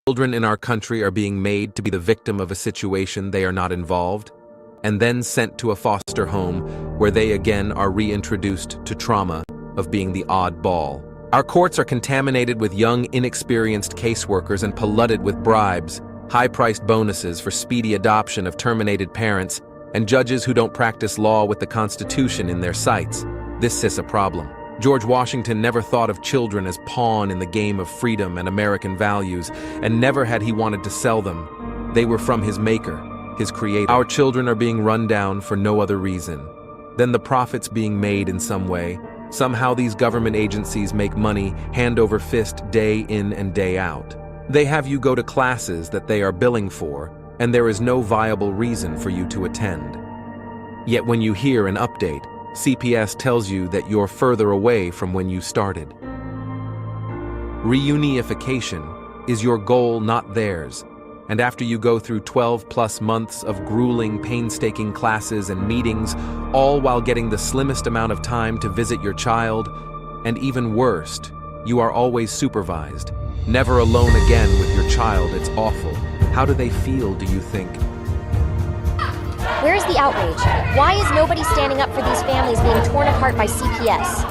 Children in our country are being made to be the victim of a situation they are not involved, and then sent to a foster home where they again are reintroduced to trauma of being the odd ball. Our courts are contaminated with young, inexperienced caseworkers and polluted with bribes, high-priced bonuses for speedy adoption of terminated parents, and judges who don't practice law with the Constitution in their sights. This is a problem. George Washington never thought of children as pawn in the game of freedom and American values, and never had he wanted to sell them. They were from his maker, his creator. Our children are being run down for no other reason than the profits being made in some way. Somehow these government agencies make money hand over fist day in and day out. They have you go to classes that they are billing for, and there is no viable reason for you to attend. Yet when you hear an update, CPS tells you that you're further away from when you started. Reunification is your goal, not theirs. And after you go through 12+ months of grueling, painstaking classes and meetings, all while getting the slimmest amount of time to visit your child, and even worse, you are always supervised, never alone again with your child. It's awful. How do they feel, do you think? Where's the outrage? Why is nobody standing up for these families being torn apart by CPS?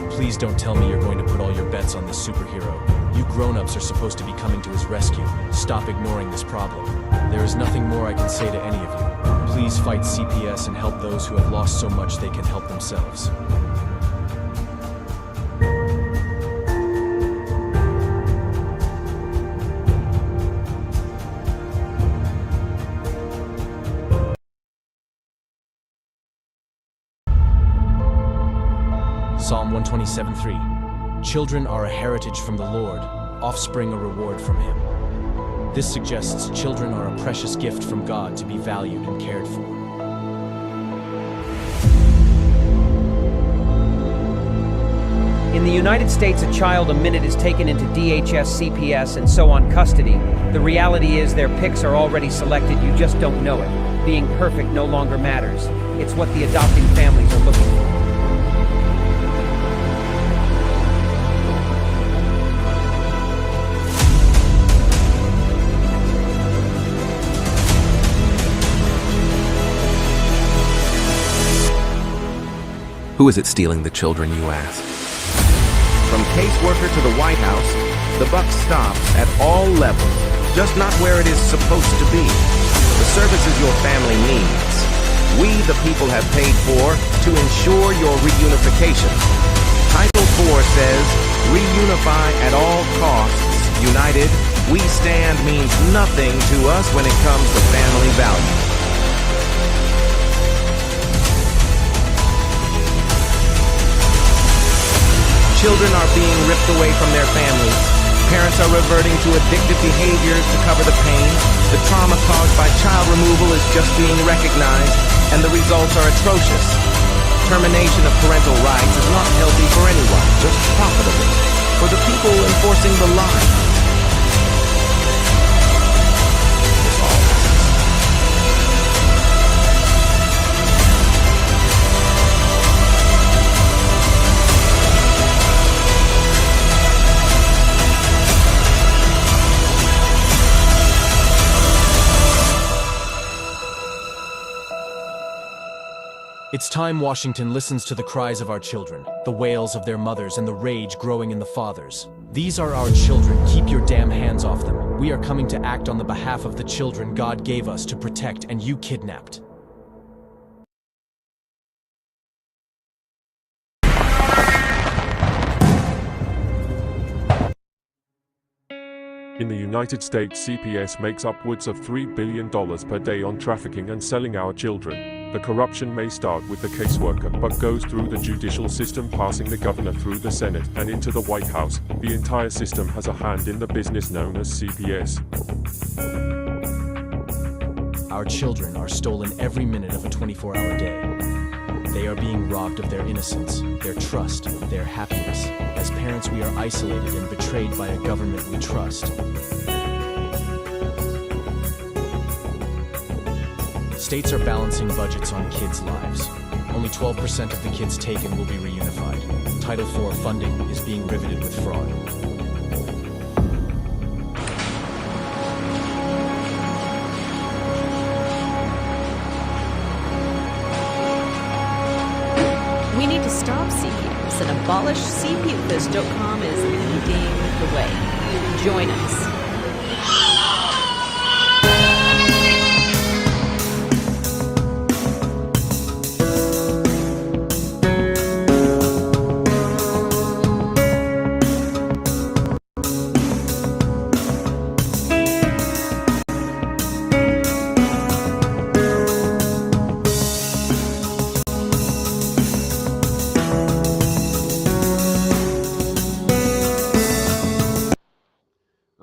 Please don't tell me you're going to put all your bets on this superhero. You grown-ups are supposed to be coming to his rescue. Stop ignoring this problem. There is nothing more I can say to any of you. Please fight CPS and help those who have lost so much they can help themselves. Psalm 127:3. Children are a heritage from the Lord, offspring a reward from Him. This suggests children are a precious gift from God to be valued and cared for. In the United States, a child a minute is taken into DHS, CPS, and so on custody. The reality is their picks are already selected, you just don't know it. Being perfect no longer matters. It's what the adopting families are looking for. Who is it stealing the children, you ask? From caseworker to the White House, the buck stops at all levels, just not where it is supposed to be. The services your family needs, we the people have paid for to ensure your reunification. Title 4 says, reunify at all costs. United, we stand means nothing to us when it comes to family values. Children are being ripped away from their families. Parents are reverting to addictive behaviors to cover the pain. The trauma caused by child removal is just being recognized, and the results are atrocious. Termination of parental rights is not healthy for anyone, just profitable for the people enforcing the lie. It's time Washington listens to the cries of our children, the wails of their mothers, and the rage growing in the fathers. These are our children. Keep your damn hands off them. We are coming to act on the behalf of the children God gave us to protect, and you kidnapped. In the United States, CPS makes upwards of $3 billion per day on trafficking and selling our children. The corruption may start with the caseworker, but goes through the judicial system, passing the governor through the Senate and into the White House. The entire system has a hand in the business known as CPS. Our children are stolen every minute of a 24-hour day. They are being robbed of their innocence, their trust, their happiness. As parents, we are isolated and betrayed by a government we trust. States are balancing budgets on kids' lives. Only 12% of the kids taken will be reunified. Title IV funding is being riveted with fraud. We need to stop CPS and abolish CPUFist.com is leading the way. Join us.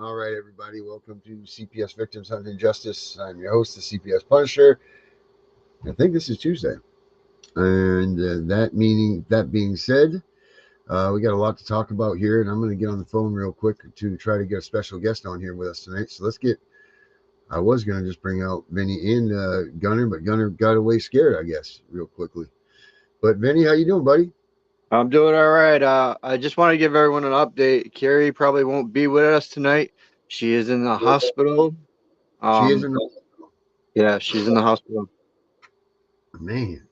All right, everybody, welcome to CPS Victims Hunting Justice. I'm your host, the CPS Punisher. I think this is Tuesday. And that being said, we got a lot to talk about here, and I'm going to get on the phone real quick to try to get a special guest on here with us tonight. So I was going to just bring out Vinny and Gunner, but Gunner got away scared, I guess, real quickly. But Vinny, how you doing, buddy? I'm doing all right. I just want to give everyone an update. Carrie probably won't be with us tonight. She is in the hospital. She is in the hospital. Yeah, she's in the hospital. Man,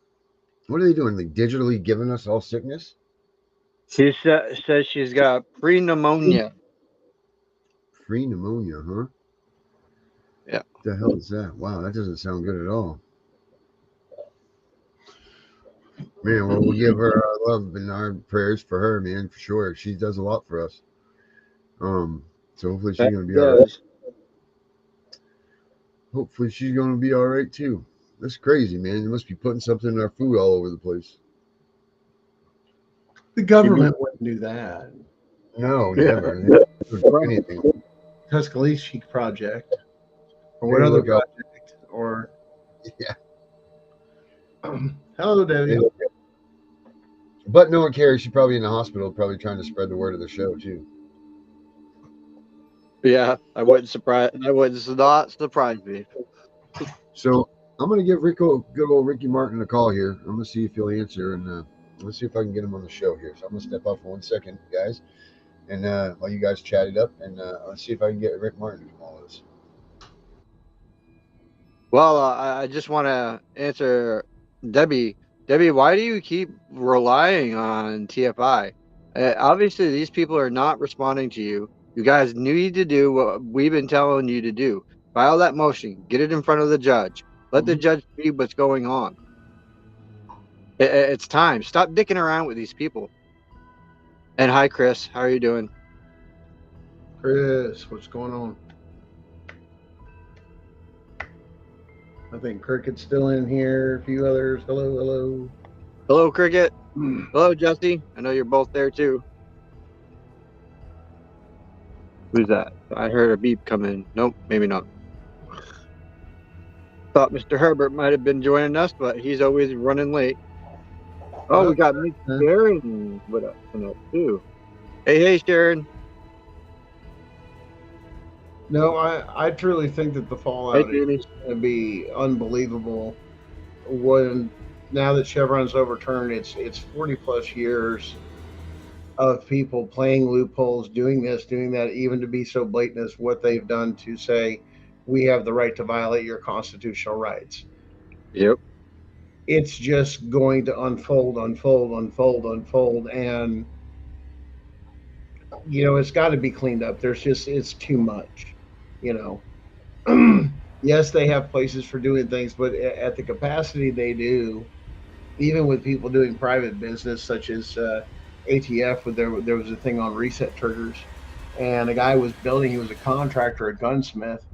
what are they doing? Like digitally giving us all sickness? She says she's got pre-pneumonia. Pre-pneumonia, huh? Yeah. What the hell is that? Wow, that doesn't sound good at all. Man, well, we'll give her our love and our prayers for her, man, for sure. She does a lot for us. So hopefully she's gonna be all right. Hopefully she's gonna be all right too. That's crazy, man. They must be putting something in our food all over the place. The government wouldn't do that. No, never. They don't do anything. Tuscaloosa project, or what other project, or yeah. Hello, Debbie. But knowing Carrie, she's probably in the hospital, probably trying to spread the word of the show too. Yeah, I wouldn't not surprise me. So I'm gonna give good old Ricky Martin a call here. I'm gonna see if he'll answer, and let's see if I can get him on the show here. So I'm gonna step out for 1 second, guys, and while you guys chat it up, and let's see if I can get Rick Martin to come on with us. Well, I just want to answer Debbie. Debbie, why do you keep relying on TFI? Obviously, these people are not responding to you. You guys need to do what we've been telling you to do. File that motion. Get it in front of the judge. Let the judge see what's going on. It's time. Stop dicking around with these people. And hi, Chris. How are you doing? Chris, what's going on? I think Cricket's still in here. A few others. Hello, hello. Hello, Cricket. Hello, Jesse. I know you're both there too. Who's that? I heard a beep come in. Nope, maybe not. Thought Mr. Herbert might have been joining us, but he's always running late. Oh, we got Miss Sharon with us tonight too. Hey, Sharon. No, I truly think that the fallout is going to be unbelievable. Now that Chevron's overturned, it's 40 plus years of people playing loopholes, doing this, doing that, even to be so blatant as what they've done to say we have the right to violate your constitutional rights. Yep. It's just going to unfold, and it's got to be cleaned up. It's too much. Yes, they have places for doing things, but at the capacity they do, even with people doing private business such as ATF, there was a thing on reset triggers, and a guy was building. He was a contractor, a gunsmith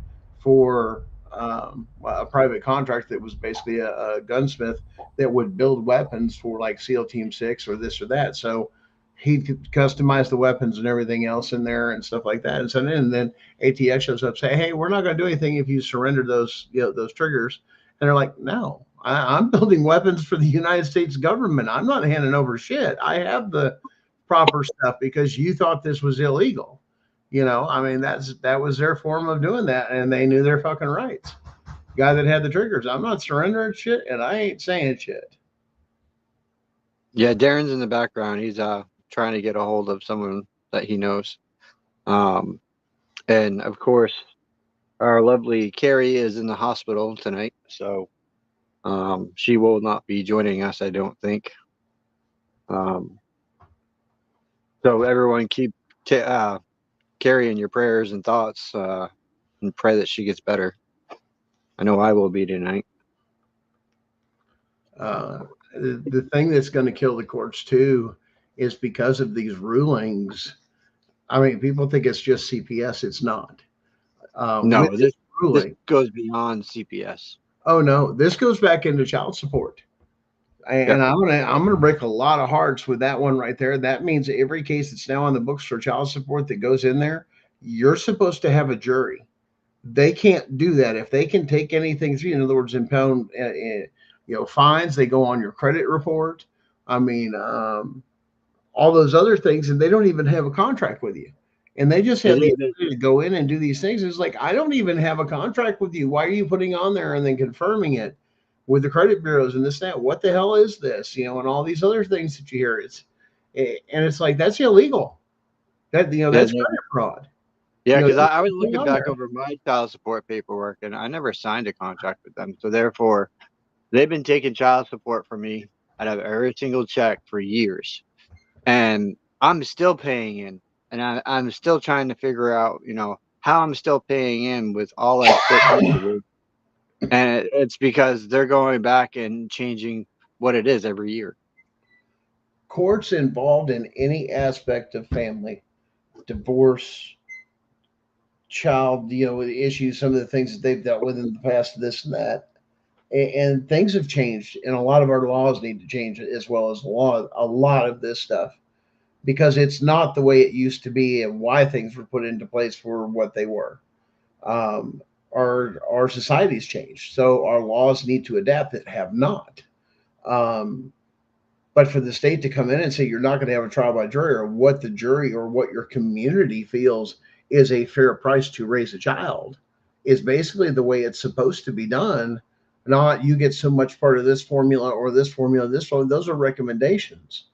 for a private contract that was basically a gunsmith that would build weapons for like SEAL Team 6 or this or that. So he could customize the weapons and everything else in there and stuff like that. And then ATF shows up, say, hey, we're not going to do anything if you surrender those triggers. And they're like, no, I'm building weapons for the United States government. I'm not handing over shit. I have the proper stuff because you thought this was illegal. That was their form of doing that. And they knew their fucking rights. Guy that had the triggers, I'm not surrendering shit and I ain't saying shit. Yeah, Darren's in the background. He's trying to get a hold of someone that he knows. Um, and of course, our lovely Carrie is in the hospital tonight, so she will not be joining us, I don't think. Um, so everyone keep Carrie in your prayers and thoughts, and pray that she gets better. I know I will be tonight. The thing that's going to kill the courts too is because of these rulings. I mean, people think it's just CPS. It's not. With No, this this ruling, goes beyond CPS. oh no, this goes back into child support. Yep. And I'm gonna break a lot of hearts with that one right there. That means every case that's now on the books for child support that goes in there, you're supposed to have a jury. They can't do that if they can take anything through. In other words, impound fines. They go on your credit report. I mean, all those other things, and they don't even have a contract with you, and they just Yeah, have the ability to go in and do these things. It's like, I don't even have a contract with you. Why are you putting on there and then confirming it with the credit bureaus and this that? What the hell is this? And all these other things that you hear. And it's like, that's illegal. That's credit fraud. Yeah, because That's I was going looking on back there. over my child support paperwork, and I never signed a contract with them. So therefore, they've been taking child support from me out of every single check for years, and I'm still paying in, and I'm still trying to figure out, how I'm still paying in with all I've put into it. And it's because they're going back and changing what it is every year. Courts involved in any aspect of family, divorce, child, issues, some of the things that they've dealt with in the past, this and that. And things have changed, and a lot of our laws need to change as well as a lot of this stuff, because it's not the way it used to be, and why things were put into place for what they were. Um, our society's changed, so our laws need to adapt that have not. Um, but for the state to come in and say you're not going to have a trial by jury, or what the jury or what your community feels is a fair price to raise a child, is basically the way it's supposed to be done. Not, you get so much part of this formula or this formula, this one. Those are recommendations.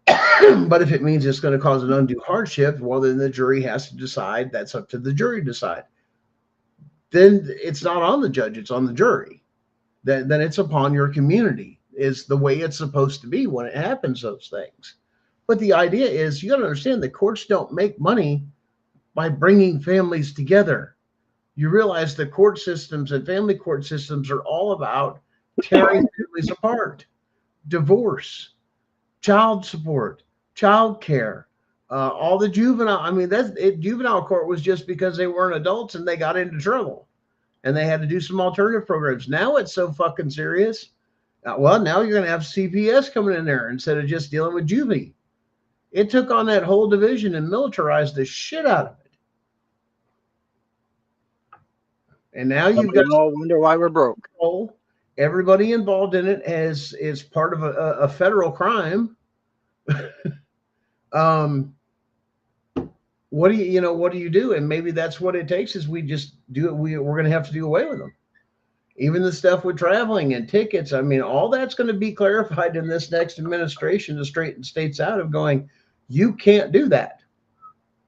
But if it means it's going to cause an undue hardship, well, then the jury has to decide. That's up to the jury to decide. Then it's not on the judge, it's on the jury. Then it's upon your community, is the way it's supposed to be when it happens, those things. But the idea is, you got to understand, the courts don't make money by bringing families together. You realize the court systems and family court systems are all about tearing families apart. Divorce, child support, child care, all the juvenile. I mean, juvenile court was just because they weren't adults and they got into trouble, and they had to do some alternative programs. Now it's so fucking serious. Well, now you're going to have CPS coming in there instead of just dealing with juvie. It took on that whole division and militarized the shit out of it. And now you've got, all wonder why we're broke. Everybody involved in it is part of a federal crime. What do you do? And maybe that's what it takes, is we just do it. We're going to have to do away with them. Even the stuff with traveling and tickets. I mean, all that's going to be clarified in this next administration to straighten states out of going, you can't do that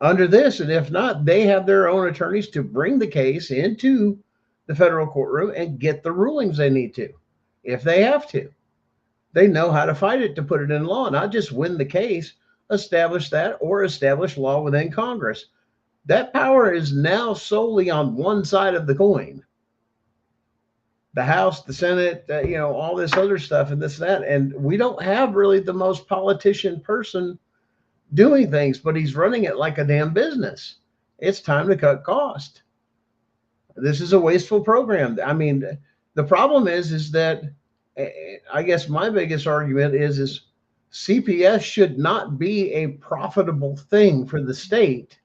under this. And if not, they have their own attorneys to bring the case into the federal courtroom and get the rulings they need to, if they have to. They know how to fight it to put it in law, not just win the case, establish that, or establish law within Congress. That power is now solely on one side of the coin. The House, the Senate, all this other stuff and this, that. And we don't have really the most politician person doing things, but he's running it like a damn business. It's time to cut cost. This is a wasteful program. I mean, the problem is that, I guess my biggest argument is CPS should not be a profitable thing for the state.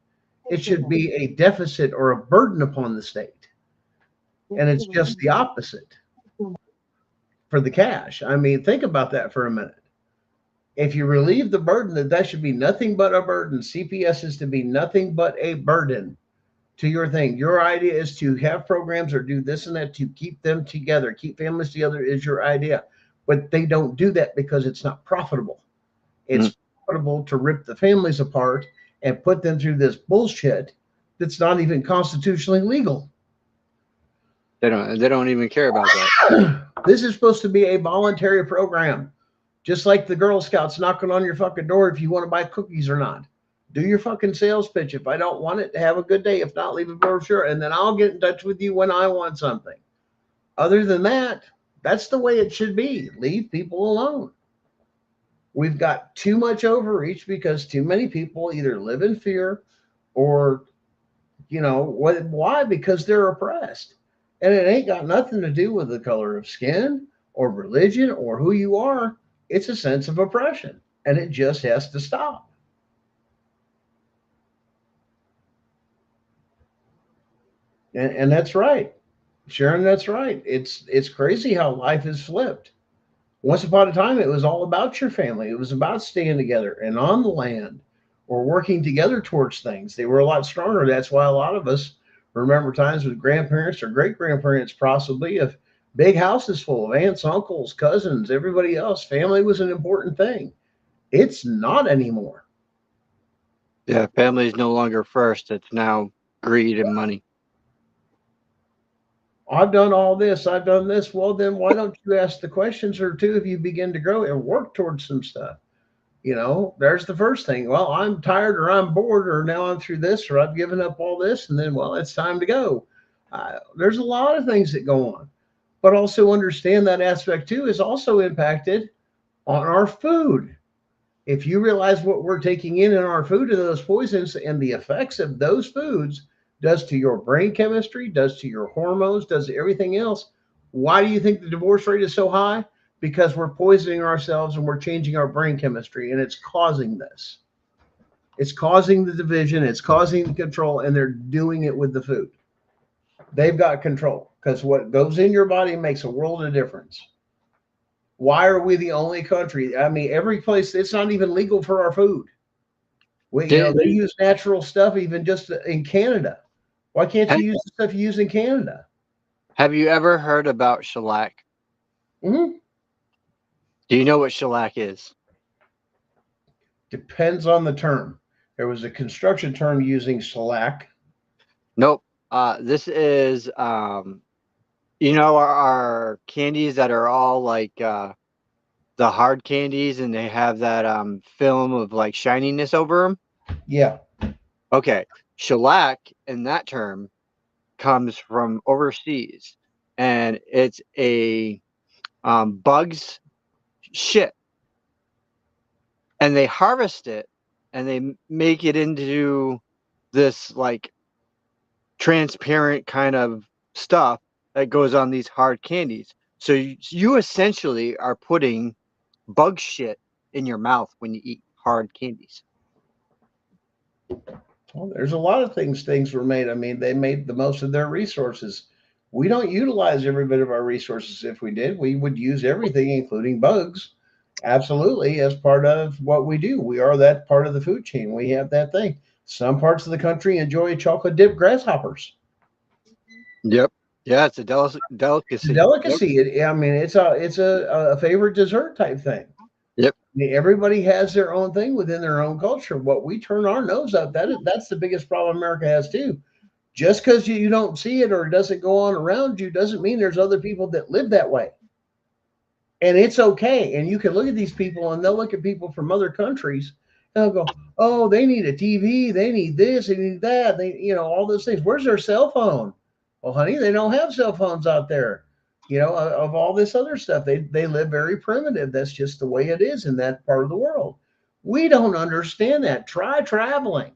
It should be a deficit or a burden upon the state. And it's just the opposite for the cash. I mean, think about that for a minute. If you relieve the burden, that should be nothing but a burden. CPS is to be nothing but a burden to your thing. Your idea is to have programs or do this and that to keep them together, keep families together, is your idea. but they don't do that because it's not profitable. Mm. It's profitable to rip the families apart and put them through this bullshit that's not even constitutionally legal. They don't even care about that. This is supposed to be a voluntary program, just like the Girl Scouts knocking on your fucking door if you want to buy cookies or not. Do your fucking sales pitch. If I don't want it, have a good day. If not, leave a brochure, and then I'll get in touch with you when I want something. Other than that, that's the way it should be. Leave people alone. We've got too much overreach because too many people either live in fear or, what? Why? Because they're oppressed. And it ain't got nothing to do with the color of skin or religion or who you are. It's a sense of oppression, and it just has to stop. And that's right, Sharon. That's right. It's crazy how life is flipped. Once upon a time, it was all about your family. It was about staying together and on the land or working together towards things. They were a lot stronger. That's why a lot of us remember times with grandparents or great grandparents, possibly, of big houses full of aunts, uncles, cousins, everybody else. Family was an important thing. It's not anymore. Yeah, family is no longer first. It's now greed and money. I've done all this. I've done this. Well, then why don't you ask the questions or two if you begin to grow and work towards some stuff? There's the first thing. Well, I'm tired or I'm bored or now I'm through this or I've given up all this. And then, well, it's time to go. There's a lot of things that go on, but also understand that aspect too is also impacted on our food. If you realize what we're taking in our food and those poisons and the effects of those foods does to your brain chemistry, does to your hormones, does to everything else, why do you think the divorce rate is so high? Because we're poisoning ourselves and we're changing our brain chemistry, and it's causing this. It's causing the division, it's causing the control, and they're doing it with the food. They've got control because what goes in your body makes a world of difference. Why are we the only country? I mean, every place, it's not even legal for our food. They use natural stuff even just in Canada. Why can't you use the stuff you use in Canada? Have you ever heard about shellac? Mm-hmm. Do you know what shellac is? Depends on the term. There was a construction term using shellac. Nope. This is, our candies that are all like the hard candies and they have that film of like shininess over them. Yeah. Okay. Shellac in that term comes from overseas and it's a bug's shit. And they harvest it and they make it into this like transparent kind of stuff that goes on these hard candies. So you essentially are putting bug shit in your mouth when you eat hard candies. Well, there's a lot of things were made. I mean, they made the most of their resources. We don't utilize every bit of our resources. If we did, we would use everything, including bugs, absolutely, as part of what we do. We are that part of the food chain. We have that thing. Some parts of the country enjoy chocolate dipped grasshoppers. Yep. Yeah, it's a It's delicacy. a delicacy. I mean, it's a favorite dessert type thing. Yep. Everybody has their own thing within their own culture. What we turn our nose up, that's the biggest problem America has too. Just because you don't see it or it doesn't go on around you doesn't mean there's other people that live that way. And it's okay. And you can look at these people and they'll look at people from other countries and they'll go, oh, they need a TV, they need this, they need that, all those things. Where's their cell phone? Well, honey, they don't have cell phones out there. Of all this other stuff, they live very primitive. That's just the way it is in that part of the world. We don't understand that. Try traveling.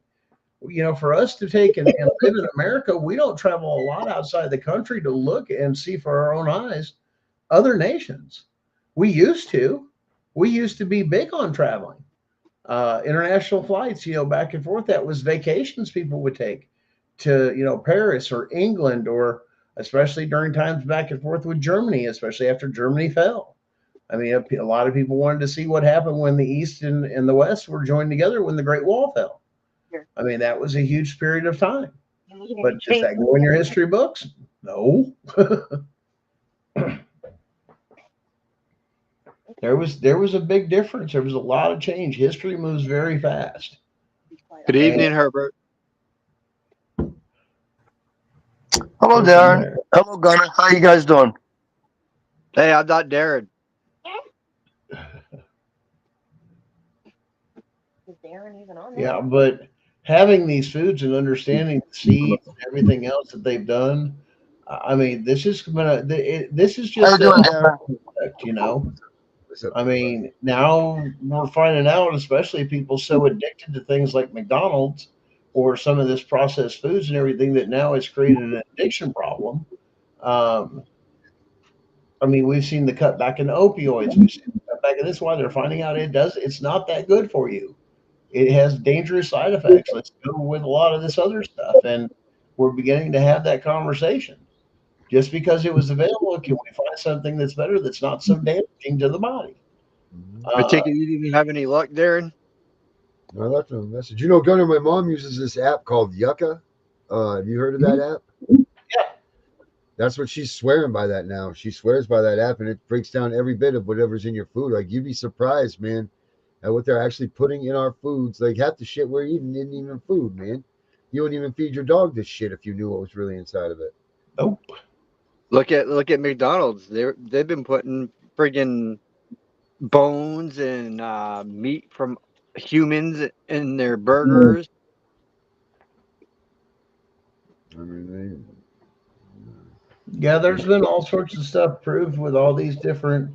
For us to take and live in America, we don't travel a lot outside the country to look and see for our own eyes other nations. We used to. We used to be big on traveling. International flights, back and forth. That was vacations people would take to, Paris or England, or especially during times back and forth with Germany, especially after Germany fell. I mean, a lot of people wanted to see what happened when the East and the West were joined together when the Great Wall fell. I mean, that was a huge period of time. But does that go in your history books? No. There was a big difference. There was a lot of change. History moves very fast. Good evening, Herbert. Hello, Darren. Hello, Gunner. How you guys doing? Hey, I'm not Darren. Is Darren even on Yeah, but having these foods and understanding the seeds and everything else that they've done, I mean, this is this is How you just doing, a Darren? product, you know. I mean, now we're finding out, especially people so addicted to things like McDonald's or some of this processed foods and everything, that now it's created an addiction problem. Um, I mean, we've seen the cutback in opioids. We've seen the cutback in this. Why they're finding out it's not that good for you. It has dangerous side effects. Let's go with a lot of this other stuff. And we're beginning to have that conversation. Just because it was available, can we find something that's better, that's not so damaging to the body? I take it you didn't have any luck, Darren? I left him a message. You know, Gunner, my mom uses this app called Yucca. Have you heard of that app? Yeah. That's what she's swearing by that now. She swears by that app, and it breaks down every bit of whatever's in your food. Like, you'd be surprised, man, at what they're actually putting in our foods. Like, half the shit we're eating isn't even food, man. You wouldn't even feed your dog this shit if you knew what was really inside of it. Nope. Look at McDonald's. They've been putting friggin' bones and meat from humans in their burgers. I mean, Yeah, there's been all sorts of stuff proved with all these different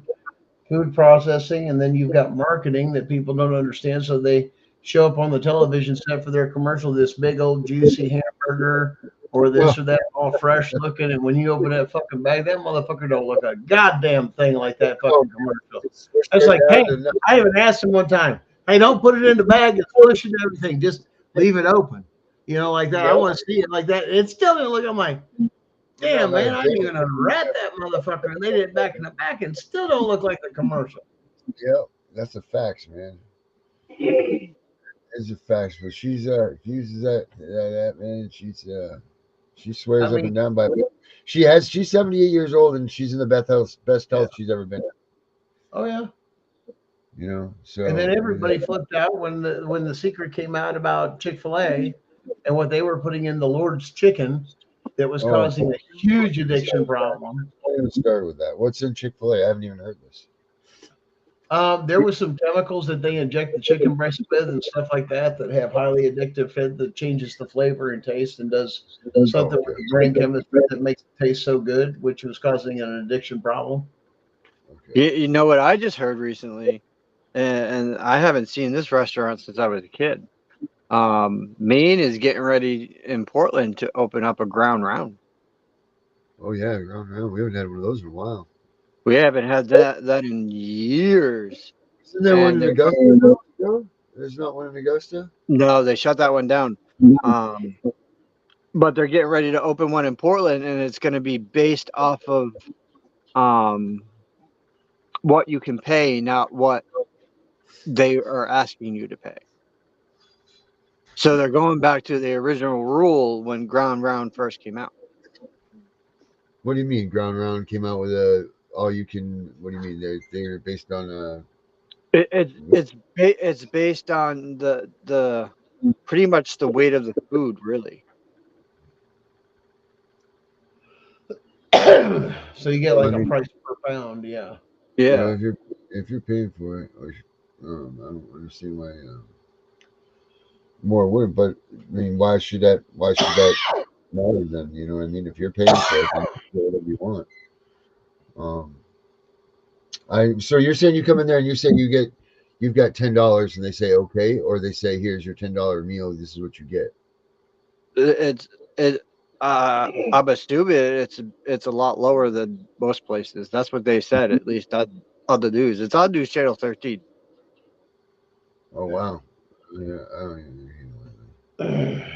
food processing, and then you've got marketing that people don't understand. So they show up on the television set for their commercial, this big old juicy hamburger or this or that, all fresh looking. And when you open that fucking bag, that motherfucker don't look a goddamn thing like that fucking commercial. I was like, hey, I even asked him one time, hey, don't put it in the bag and push it and everything. Just leave it open. You know, like that. I want to see it like that. It still didn't look. I'm like, damn, man, I didn't even unwrap that motherfucker. And they did it back in the back and still don't look like the commercial. yeah, that's the facts, man. It's the facts. But she uses that man. She swears up and down by it. She's 78 years old and she's in the best health she's ever been in. Oh yeah. You know, so And then everybody flipped out when the secret came out about Chick-fil-A and what they were putting in the Lord's chicken that was causing a huge addiction problem. Don't even start with that. What's in Chick-fil-A? I haven't even heard this. There was some chemicals that they inject the chicken breast with and stuff like that have highly addictive fit that changes the flavor and taste and does something with the brain chemistry that makes it taste so good, which was causing an addiction problem. You know what I just heard recently, and I haven't seen this restaurant since I was a kid. Maine is getting ready in Portland to open up a ground round. Oh yeah, round. We haven't had one of those in a while. We haven't had that in years. Isn't there one in Augusta? No? There's not one in Augusta? No, they shut that one down. But they're getting ready to open one in Portland, and it's going to be based off of what you can pay, not what they are asking you to pay. So they're going back to the original rule when Ground Round first came out. What do you mean? Ground Round came out with all you can. What do you mean? They're based on It's based on the pretty much the weight of the food, really. So you get like a price per pound, yeah. Yeah. If you're paying for it, I don't understand why more wouldn't. But I mean, why should that matter then? You know what I mean? If you're paying for it, then you do whatever you want. So you're saying you come in there and you say you've got $10 and they say okay, or they say here's your $10 meal. This is what you get. I'm a stupid. It's a lot lower than most places. That's what they said, at least on the news. It's on News Channel 13. Oh wow! Yeah, I don't even know.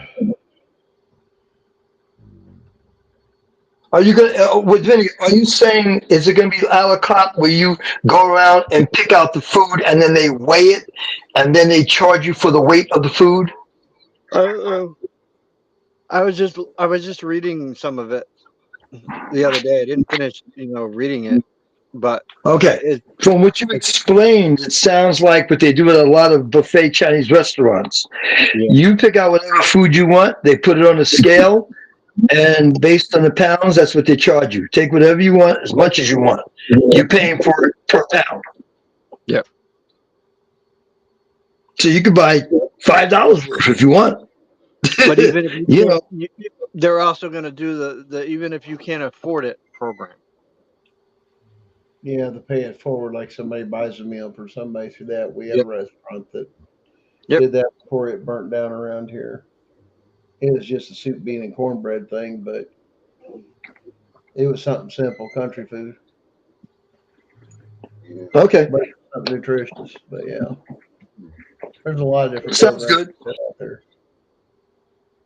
Are you gonna with Vinny? Are you saying is it gonna be a la carte where you go around and pick out the food and then they weigh it and then they charge you for the weight of the food? I was just reading some of it the other day. I didn't finish, reading it. but Okay. it, From what you explained, it sounds like what they do at a lot of buffet Chinese restaurants. yeah. You pick out whatever food you want, they put it on a scale, and based on the pounds, that's what they charge you. Take whatever you want, as much as you want. You're paying for it per pound. Yep. So you could buy $5 worth if you want. But even if you You can't, know, they're also going to do the even if you can't afford it program. Yeah, the pay it forward, like somebody buys a meal for somebody through that. We had a restaurant that did that before it burnt down around here. It was just a soup, bean, and cornbread thing, but it was something simple, country food, okay. but something nutritious. But yeah, there's a lot of different Sounds programs good. out there.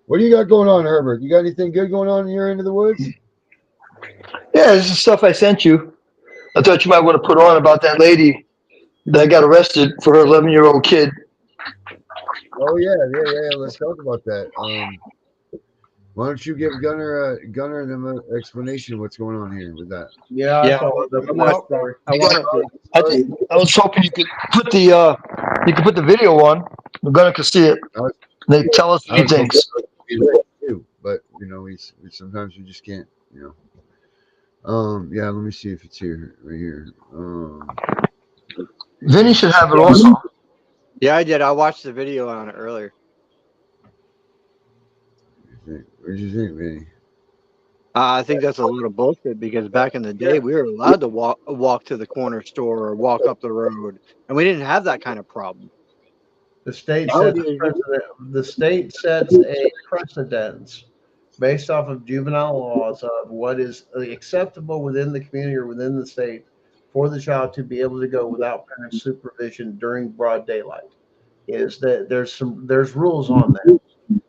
What do you got going on, Herbert? You got anything good going on in your end of the woods? Yeah, this is stuff I sent you. I thought you might want to put on about that lady that got arrested for her 11-year-old kid. Oh yeah. Let's talk about that. Why don't you give Gunner them an explanation of what's going on here with that? Yeah, I saw the story. I was hoping you could put the video on. We're gonna can see it. They tell us what he thinks. But you know, we sometimes we just can't. You know. Yeah. Let me see if it's here. Right here. Vinny should have it also. Yeah, I did. I watched the video on it earlier. What did you think, Vinny? I think that's a little bullshit because back in the day, we were allowed to walk to the corner store or walk up the road, and we didn't have that kind of problem. The state sets a precedence based off of juvenile laws of what is acceptable within the community or within the state for the child to be able to go without parent supervision during broad daylight. Is that there's rules on that.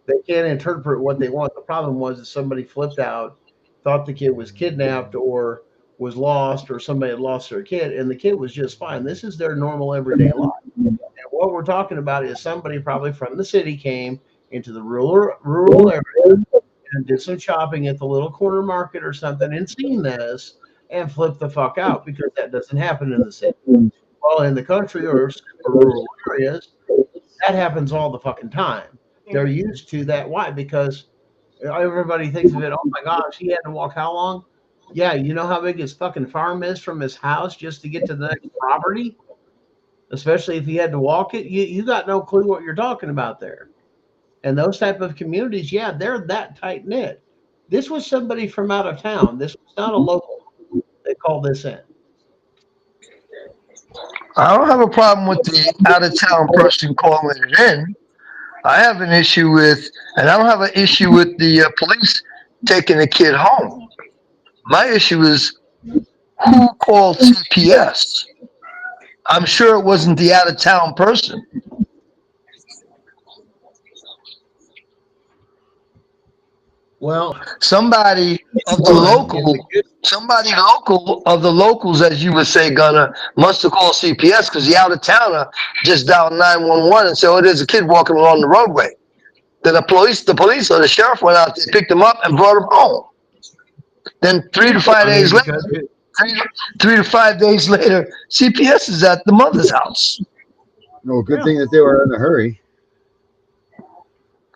They can't interpret what they want. The problem was that somebody flipped out, thought the kid was kidnapped or was lost, or somebody had lost their kid, and the kid was just fine. This is their normal everyday life. And what we're talking about is somebody probably from the city came into the rural area and did some shopping at the little corner market or something and seen this and flipped the fuck out, because that doesn't happen in the city. Well, in the country or super rural areas, that happens all the fucking time. They're used to that. Why? Because everybody thinks of it. Oh my gosh, he had to walk how long? Yeah, you know how big his fucking farm is from his house just to get to the next property? Especially if he had to walk it. You got no clue what you're talking about there. And those type of communities, yeah, they're that tight knit. This was somebody from out of town. This was not a local. They called this in. I don't have a problem with the out of town person calling it in. I have an issue with, and I don't have an issue with the police taking the kid home. My issue is who called CPS. I'm sure it wasn't the out of town person. Well, somebody of the locals, as you would say, Gunner, must have called CPS, because the out of towner just dialed 911 and said, "Oh, there's a kid walking along the roadway." Then the police or the sheriff went out there, picked him up, and brought him home. Then 3 to 5 days later, 3 to 5 days later, CPS is at the mother's house. No, good thing that they were in a hurry.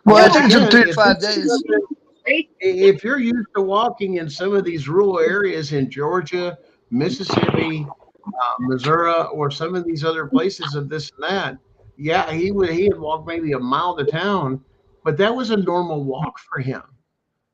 Well, I think it took 3 to 5 days. If you're used to walking in some of these rural areas in Georgia, Mississippi, Missouri, or some of these other places of this and that, yeah, he had walked maybe a mile to town, but that was a normal walk for him.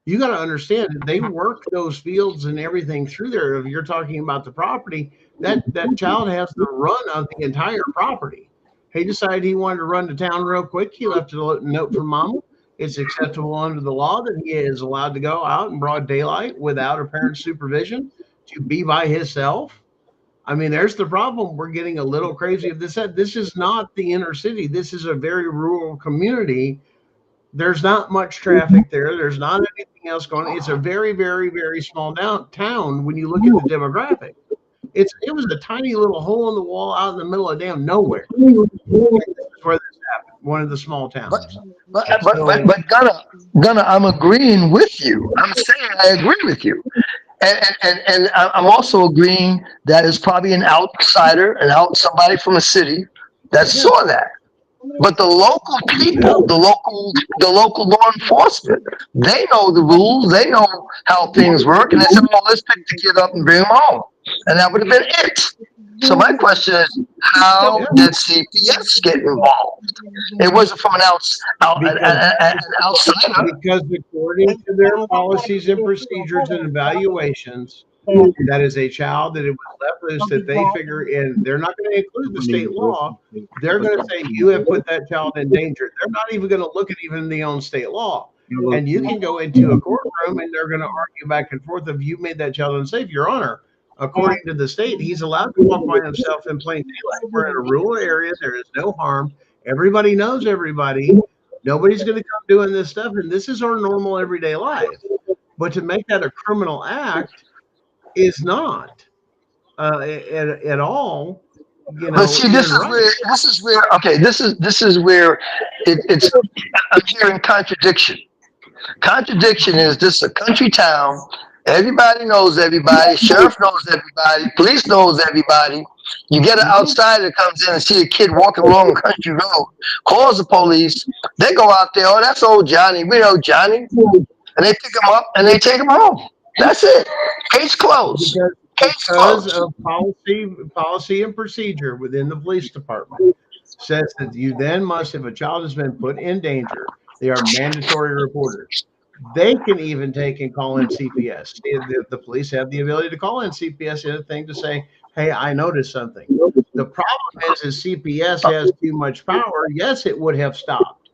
You got to understand, they work those fields and everything through there. If you're talking about the property, that child has the run of the entire property. He decided he wanted to run to town real quick. He left a note for mama. It's acceptable under the law that he is allowed to go out in broad daylight without a parent's supervision to be by himself. I mean, there's the problem. We're getting a little crazy of this. This is not the inner city. This is a very rural community. There's not much traffic there. There's not anything else going on. It's a very, very, very small town when you look at the demographic. It was a tiny little hole in the wall out in the middle of damn nowhere. This is where this happened. One of the small towns. But Gunner, I'm agreeing with you. I'm saying I agree with you. I'm also agreeing that it's probably an outsider, somebody from a city that Yeah. saw that. But the local people, the local law enforcement, they know the rules. They know how things work, and they said, "Well, let's pick the kid up and bring him home," and that would have been it. So my question is, how did CPS get involved? It wasn't from because an outsider. because according to their policies and procedures and evaluations, that is a child that it was left loose that they figure in. They're not going to include the state law. They're going to say you have put that child in danger. They're not even going to look at even the own state law. And you can go into a courtroom and they're going to argue back and forth of you made that child unsafe. Your Honor, according to the state, he's allowed to walk by himself in plain daylight. We're in a rural area. There is no harm. Everybody knows everybody. Nobody's going to come doing this stuff. And this is our normal everyday life. But to make that a criminal act is not at all, But see, even right. this is where it's. I'm hearing contradiction. Contradiction is this is a country town. Everybody knows everybody. Sheriff knows everybody. Police knows everybody. You get an outsider that comes in and see a kid walking along a country road, calls the police. They go out there. Oh, that's old Johnny. We know Johnny, and they pick him up and they take him home. That's it. Case closed. Case Because closed. of policy and procedure within the police department says that you then must, if a child has been put in danger, they are mandatory reporters. They can even take and call in CPS. The police have the ability to call in CPS in a thing to say, hey, I noticed something. The problem is CPS has too much power. Yes, it would have stopped.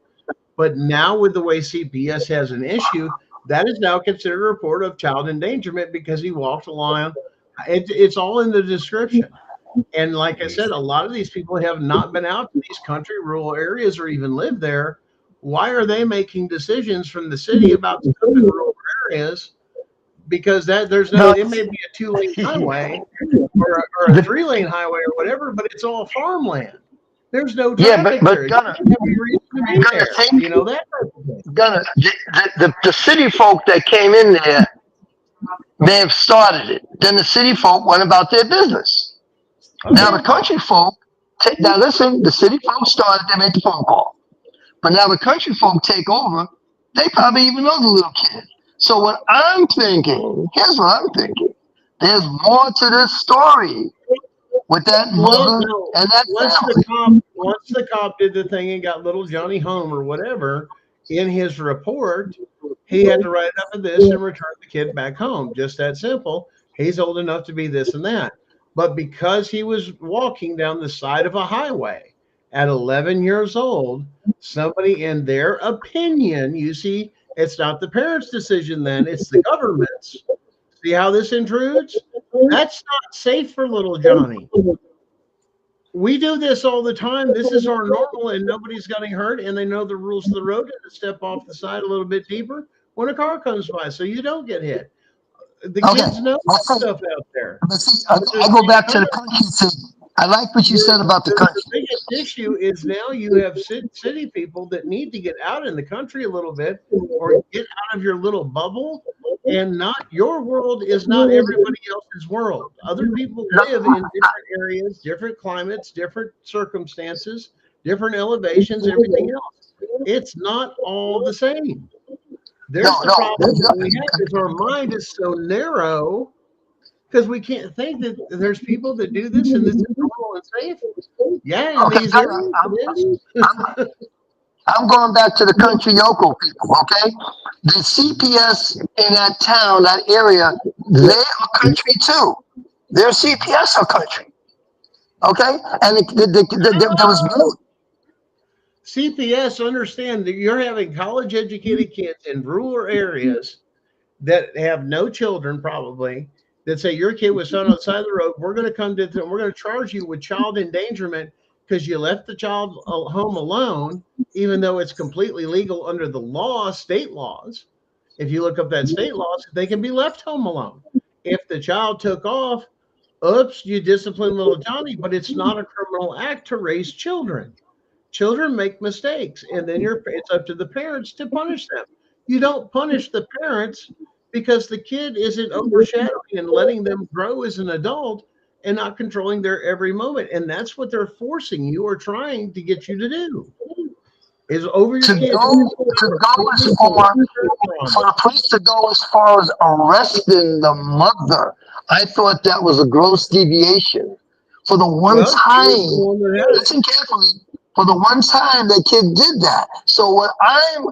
But now with the way CPS has an issue, that is now considered a report of child endangerment because he walked along. It's all in the description. And like I said, a lot of these people have not been out to these country rural areas or even lived there. Why are they making decisions from the city about stuff in rural areas? Because there's no, it may be a 2-lane highway or a 3-lane highway or whatever, but it's all farmland. There's no Yeah, traffic but there. Gunner, There's no reason to be Gunner, there. think, That type of thing. Gunner, the city folk that came in there may have started it. Then the city folk went about their business. Now the country folk, now listen, the city folk started, they made the phone call. But now the country folk take over, they probably even know the little kid. So what I'm thinking, here's what I'm thinking. There's more to this story with that Well, mother no. and that Once the cop did the thing and got little Johnny home or whatever, in his report, he had to write up this and return the kid back home. Just that simple. He's old enough to be this and that. But because he was walking down the side of a highway at 11 years old, somebody in their opinion, you see, it's not the parents' decision then, it's the government's. See how this intrudes? That's not safe for little Johnny. We do this all the time. This is our normal, and nobody's getting hurt, and they know the rules of the road and to step off the side a little bit deeper when a car comes by, so you don't get hit. The kids know that stuff out there. But see, I go back to the country thing. I like what you said about the The country. biggest issue is now you have city people that need to get out in the country a little bit or get out of your little bubble. And not your world is not everybody else's world. Other people live in different areas, different climates, different circumstances, different elevations, everything else. It's not all the same. There's the problem that we have is our mind is so narrow because we can't think that there's people that do this and this is normal and safe. Yeah, in these areas it is. I'm going back to the country yokel people, okay? The CPS in that town, that area, they are country too. Their CPS are country, okay? And there was more. CPS understand that you're having college educated kids in rural areas that have no children probably that say your kid was found on the side of the road. We're going to come to them. We're going to charge you with child endangerment because you left the child home alone, even though it's completely legal under the law, state laws. If you look up that state laws, they can be left home alone. If the child took off, oops, you discipline little Johnny, but it's not a criminal act to raise children. Children make mistakes, and then it's up to the parents to punish them. You don't punish the parents because the kid isn't overshadowing and letting them grow as an adult and not controlling their every moment. And that's what they're forcing you or trying to get you to do is over your To kids. go as far for the police to go as far as arresting the mother, I thought that was a gross deviation. For the one Well, time, you're the one that had it. listen carefully. For the one time the kid did that. So what I'm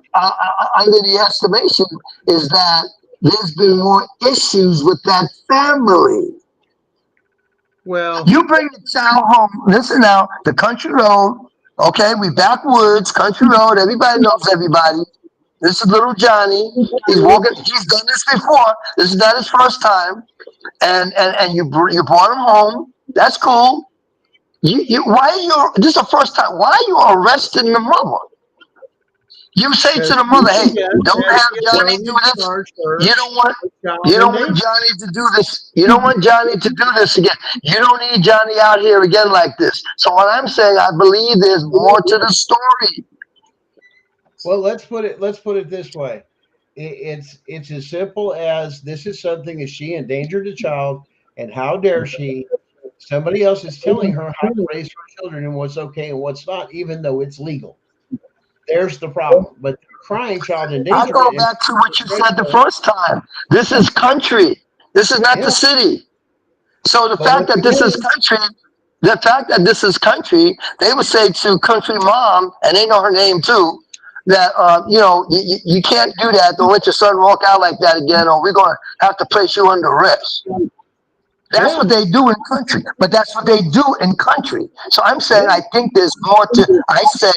under the estimation is that there's been more issues with that family. Well, You bring the child home. Listen now, the country road. Okay, we backwoods, country road. Everybody knows everybody. This is little Johnny. He's walking. He's done this before. This is not his first time. And you brought him home. That's cool. Why are you? This is the first time. Why are you arresting the mother? You say to the mother, "Hey, don't have Johnny do this. You don't want. You don't want Johnny to do this. You don't want Johnny to do this again. You don't need Johnny out here again like this." So what I'm saying, I believe there's more to the story. Well, let's put it this way. It's as simple as this is something as she endangered a child, and how dare she? Somebody else is telling her how to raise her children and what's okay and what's not, even though it's legal. There's the problem. But crying child I go endangerment. back to what you said the first time. This is country. This is not the city. So the fact that this is country, they would say to country mom, and they know her name too, that you can't do that. Don't let your son walk out like that again, or we're gonna have to place you under arrest. That's what they do in country, but that's what they do in country. So I'm saying I think there's more to. I say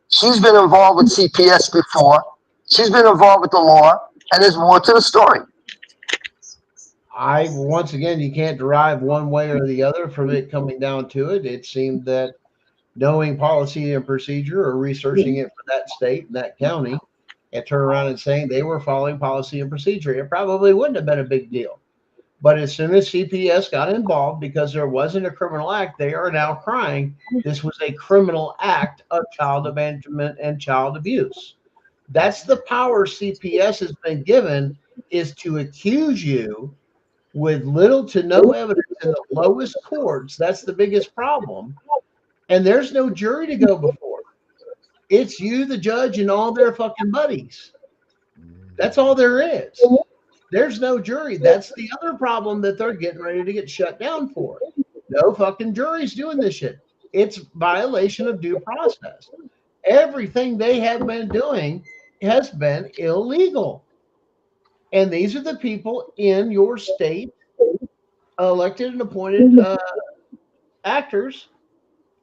she's been involved with CPS before. She's been involved with the law, and there's more to the story. Once again, you can't derive one way or the other from it coming down to it. It seemed that knowing policy and procedure or researching it for that state and that county and turn around and saying they were following policy and procedure, it probably wouldn't have been a big deal. But as soon as CPS got involved, because there wasn't a criminal act, they are now crying this was a criminal act of child abandonment and child abuse. That's the power CPS has been given, is to accuse you with little to no evidence in the lowest courts. That's the biggest problem. And there's no jury to go before. It's you, the judge, and all their fucking buddies. That's all there is. There's no jury. That's the other problem that they're getting ready to get shut down for. No fucking jury's doing this shit. It's violation of due process. Everything they have been doing has been illegal. And these are the people in your state, elected and appointed actors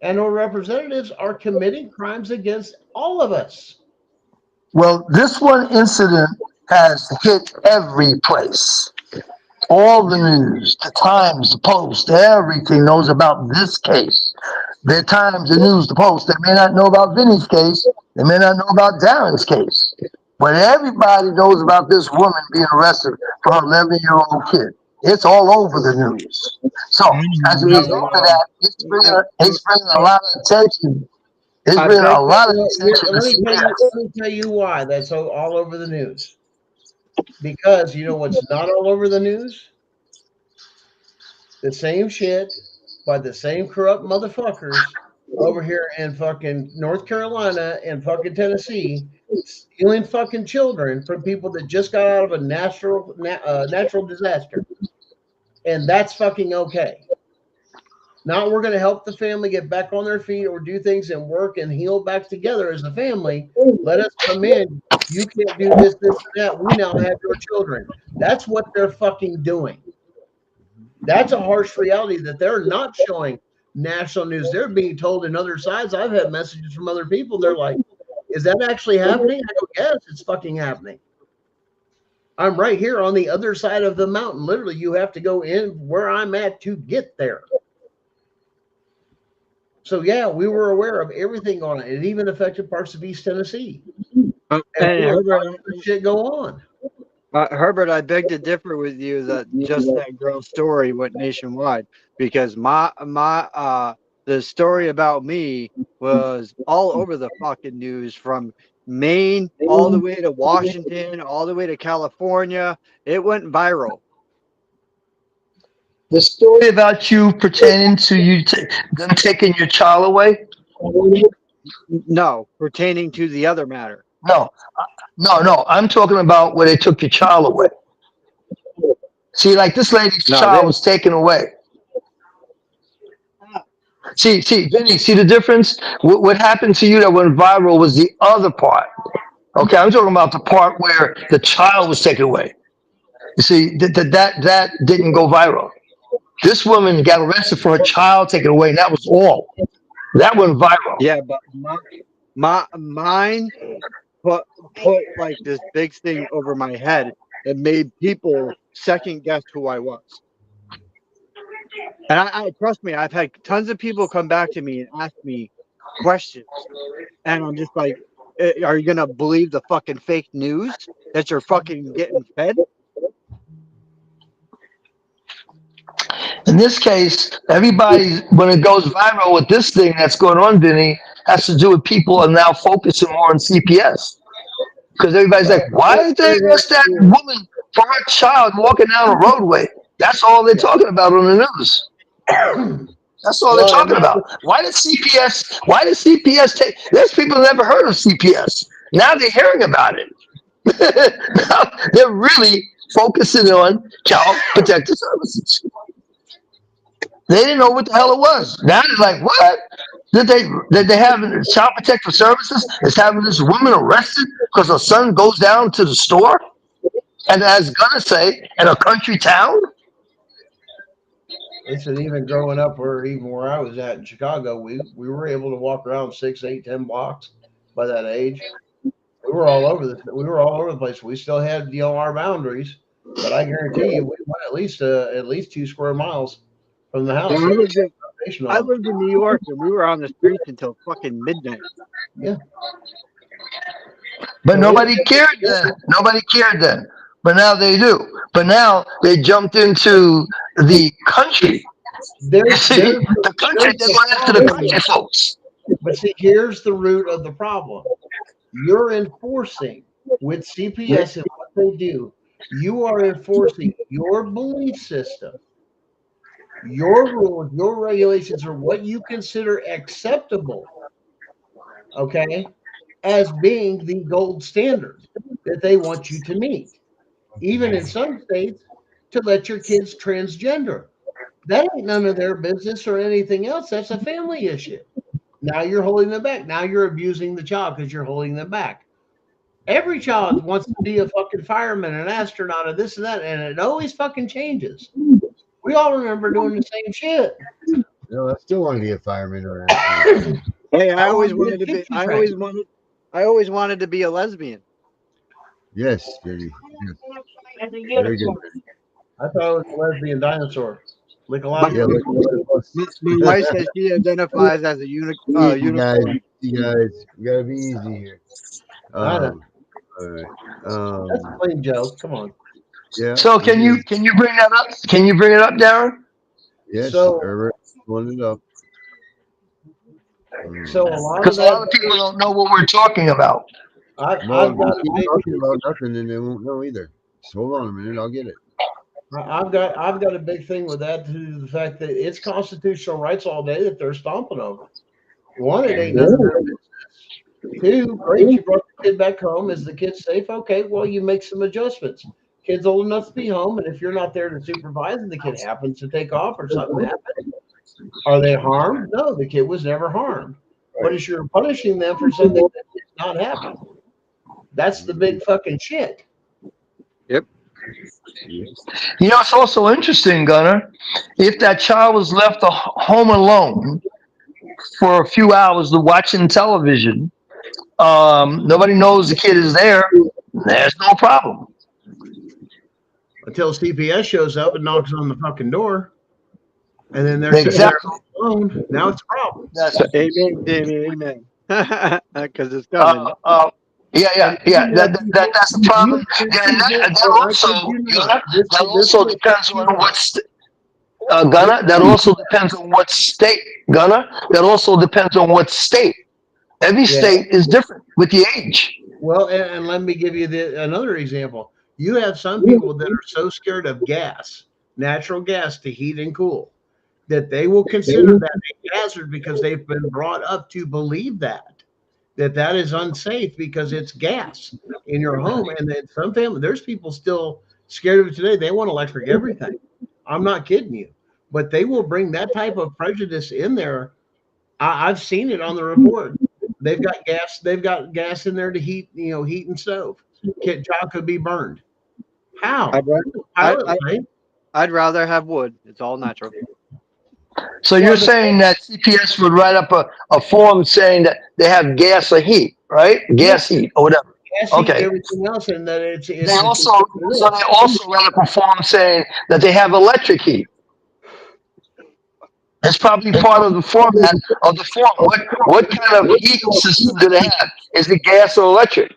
and our representatives are committing crimes against all of us. Well, this one incident has hit every place. All the news, the Times, the Post, everything knows about this case. The Times, the News, the Post, they may not know about Vinny's case. They may not know about Darren's case. But everybody knows about this woman being arrested for her 11-year-old kid. It's all over the news. So as a result of that, it's bringing a lot of attention. It's bringing a lot of attention. Let me tell you why that's all over the news. Because you know what's not all over the news? The same shit by the same corrupt motherfuckers over here in fucking North Carolina and fucking Tennessee, stealing fucking children from people that just got out of a natural disaster. And that's fucking okay. Now we're going to help the family get back on their feet or do things and work and heal back together as a family. Let us come in. You can't do this, this, and that. We now have your children. That's what they're fucking doing. That's a harsh reality that they're not showing national news. They're being told in other sides. I've had messages from other people. They're like, is that actually happening? I go, yes, it's fucking happening. I'm right here on the other side of the mountain. Literally, you have to go in where I'm at to get there. So yeah, we were aware of everything on it. It even affected parts of East Tennessee. And Herbert, shit go on. Herbert, I beg to differ with you that just that girl's story went nationwide, because the story about me was all over the fucking news from Maine, all the way to Washington, all the way to California. It went viral. The story about you pertaining to them taking your child away? No, pertaining to the other matter. No, no. I'm talking about where they took your child away. See, like this lady's No, child was taken away. See, Vinny, see the difference? What happened to you that went viral was the other part. Okay, I'm talking about the part where the child was taken away. You see, that didn't go viral. This woman got arrested for her child taken away, and that was all. That went viral. Yeah, but mine put like this big thing over my head that made people second guess who I was. And I trust me, I've had tons of people come back to me and ask me questions, and I'm just like, are you gonna believe the fucking fake news that you're fucking getting fed? In this case, everybody, when it goes viral with this thing that's going on, Vinny, has to do with people are now focusing more on CPS. Because everybody's like, why did they arrest that woman for her child walking down the roadway? That's all they're talking about on the news. That's all they're talking about. Why did CPS take? There's people who never heard of CPS. Now they're hearing about it. Now they're really focusing on Child Protective Services. They didn't know what the hell it was. Now they're like, what? Did they have Child Protective Services is having this woman arrested because her son goes down to the store? And as Gunnar say, in a country town? They said even growing up where I was at in Chicago, we were able to walk around 6, 8, 10 blocks by that age. We were all over the place. We still had our boundaries, but I guarantee you we went at least 2 square miles from the house. I lived in New York and we were on the streets until fucking midnight. Yeah. But nobody cared then. Nobody cared then. But now they do. But now they jumped into the country. The country, they're going after the country folks. But see, here's the root of the problem. You're enforcing with CPS and what they do. You are enforcing your belief system. Your rules, your regulations are what you consider acceptable, okay, as being the gold standard that they want you to meet. Even in some states, to let your kids transgender. That ain't none of their business or anything else. That's a family issue. Now you're holding them back. Now you're abusing the child because you're holding them back. Every child wants to be a fucking fireman, an astronaut, or this and that, and it always fucking changes. We all remember doing the same shit. No, I still want to be a fireman or an astronaut. Hey, I always wanted to be a lesbian. Yes, Jenny. Yes. Very good. I thought it was a lesbian dinosaur. Lick a lot. Yeah, My wife says she identifies as a unicorn. You guys, we gotta be easy here. All right. That's a plain joke. Come on. Yeah. So can you bring that up? Can you bring it up, Darren? Yes, So- Herbert, pulling it up. So a lot Because a lot of people don't know what we're talking about. I've Well, got a keep big talking about nothing, and they won't know either. Just hold on a minute, I'll get it. I've got a big thing with that to the fact that it's constitutional rights all day that they're stomping over. One, it ain't none of their business. Two, great, you brought the kid back home. Is the kid safe? Okay, well, you make some adjustments. Kid's old enough to be home, and if you're not there to supervise and the kid happens to take off or something happens, are they harmed? No, the kid was never harmed. But if you're punishing them for something that did not happen, that's the big fucking shit. Yep. You know, it's also interesting, Gunnar, if that child was left home alone for a few hours watching television, nobody knows the kid is there, there's no problem. Until CPS shows up and knocks on the fucking door, and then they're Exactly. alone. Now it's a problem. That's right. Amen, David, amen. Because it's coming. Yeah. That's the problem. That also depends on what Gunnar. That also depends on what state. Gunnar. That also depends on what state. Every state is different with the age. Well, and let me give you another example. You have some people that are so scared of gas, natural gas to heat and cool, that they will consider that a hazard because they've been brought up to believe that is unsafe because it's gas in your home. And then some family, there's people still scared of it today. They want electric everything. I'm not kidding you, but they will bring that type of prejudice in there. I've seen it on the report. They've got gas. They've got gas in there to heat, heat and stove. Child could be burned. How? I'd rather, Pilot light. I'd rather have wood. It's all natural. So you're saying that CPS would write up a form saying that they have gas or heat, right? Gas heat or whatever. Gas heat, Okay. everything else, and that it's They also write up a form saying that they have electric heat. That's probably part of the format of the form. What kind of heating system do they have? Is it gas or electric?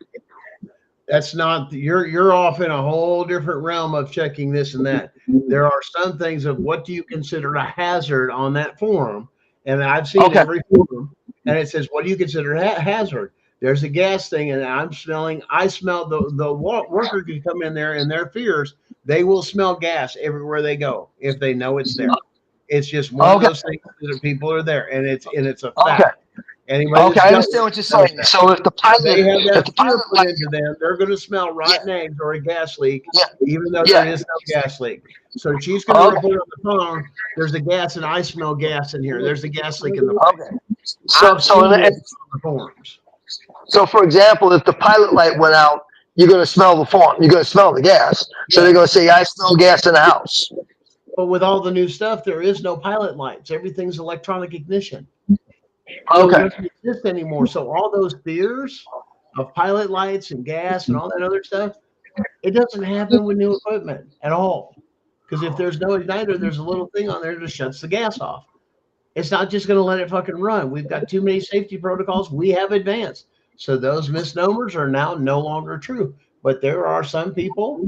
That's not you're off in a whole different realm of checking this and that. There are some things of what do you consider a hazard on that form, and I've seen every form, and it says what do you consider a hazard. There's a gas thing, and I smell the worker can come in there and their fears. They will smell gas everywhere they go if they know it's there. It's just one of those things that people are there, and it's a fact. Anybody I understand what you're saying. So if the pilot, they have that fear put into them, they're going to smell rotten eggs or a gas leak, even though there is no gas leak. So she's going to report on the phone. There's a gas, and I smell gas in here. There's a gas leak in the pipe. So for example, if the pilot light went out, you're going to smell the form. You're going to smell the gas. So they're going to say, I smell gas in the house. But with all the new stuff, there is no pilot lights. Everything's electronic ignition. So it doesn't exist anymore. So all those fears of pilot lights and gas and all that other stuff, it doesn't happen with new equipment at all. Because if there's no igniter, there's a little thing on there that shuts the gas off. It's not just going to let it fucking run. We've got too many safety protocols we have advanced. So those misnomers are now no longer true. But there are some people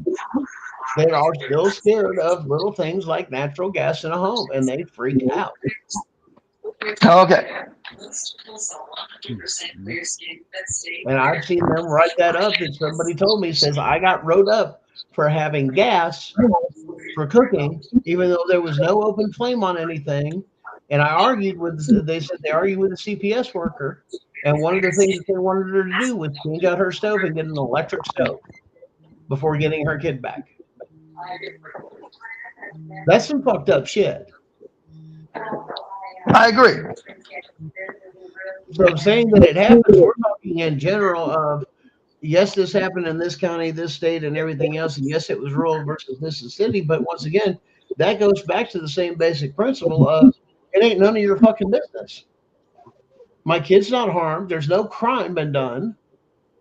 that are still scared of little things like natural gas in a home, and they freak out. Okay. And I've seen them write that up. And somebody told me, says, I got wrote up for having gas for cooking, even though there was no open flame on anything. And I argued with, they said they argued with a CPS worker. And one of the things that they wanted her to do was change out her stove and get an electric stove before getting her kid back. That's some fucked up shit. I agree. So I'm saying that it happens. We're talking in general of, yes, this happened in this county, this state, and everything else. And yes, it was rural versus Mississippi. But once again, that goes back to the same basic principle of it ain't none of your fucking business. My kid's not harmed. There's no crime been done.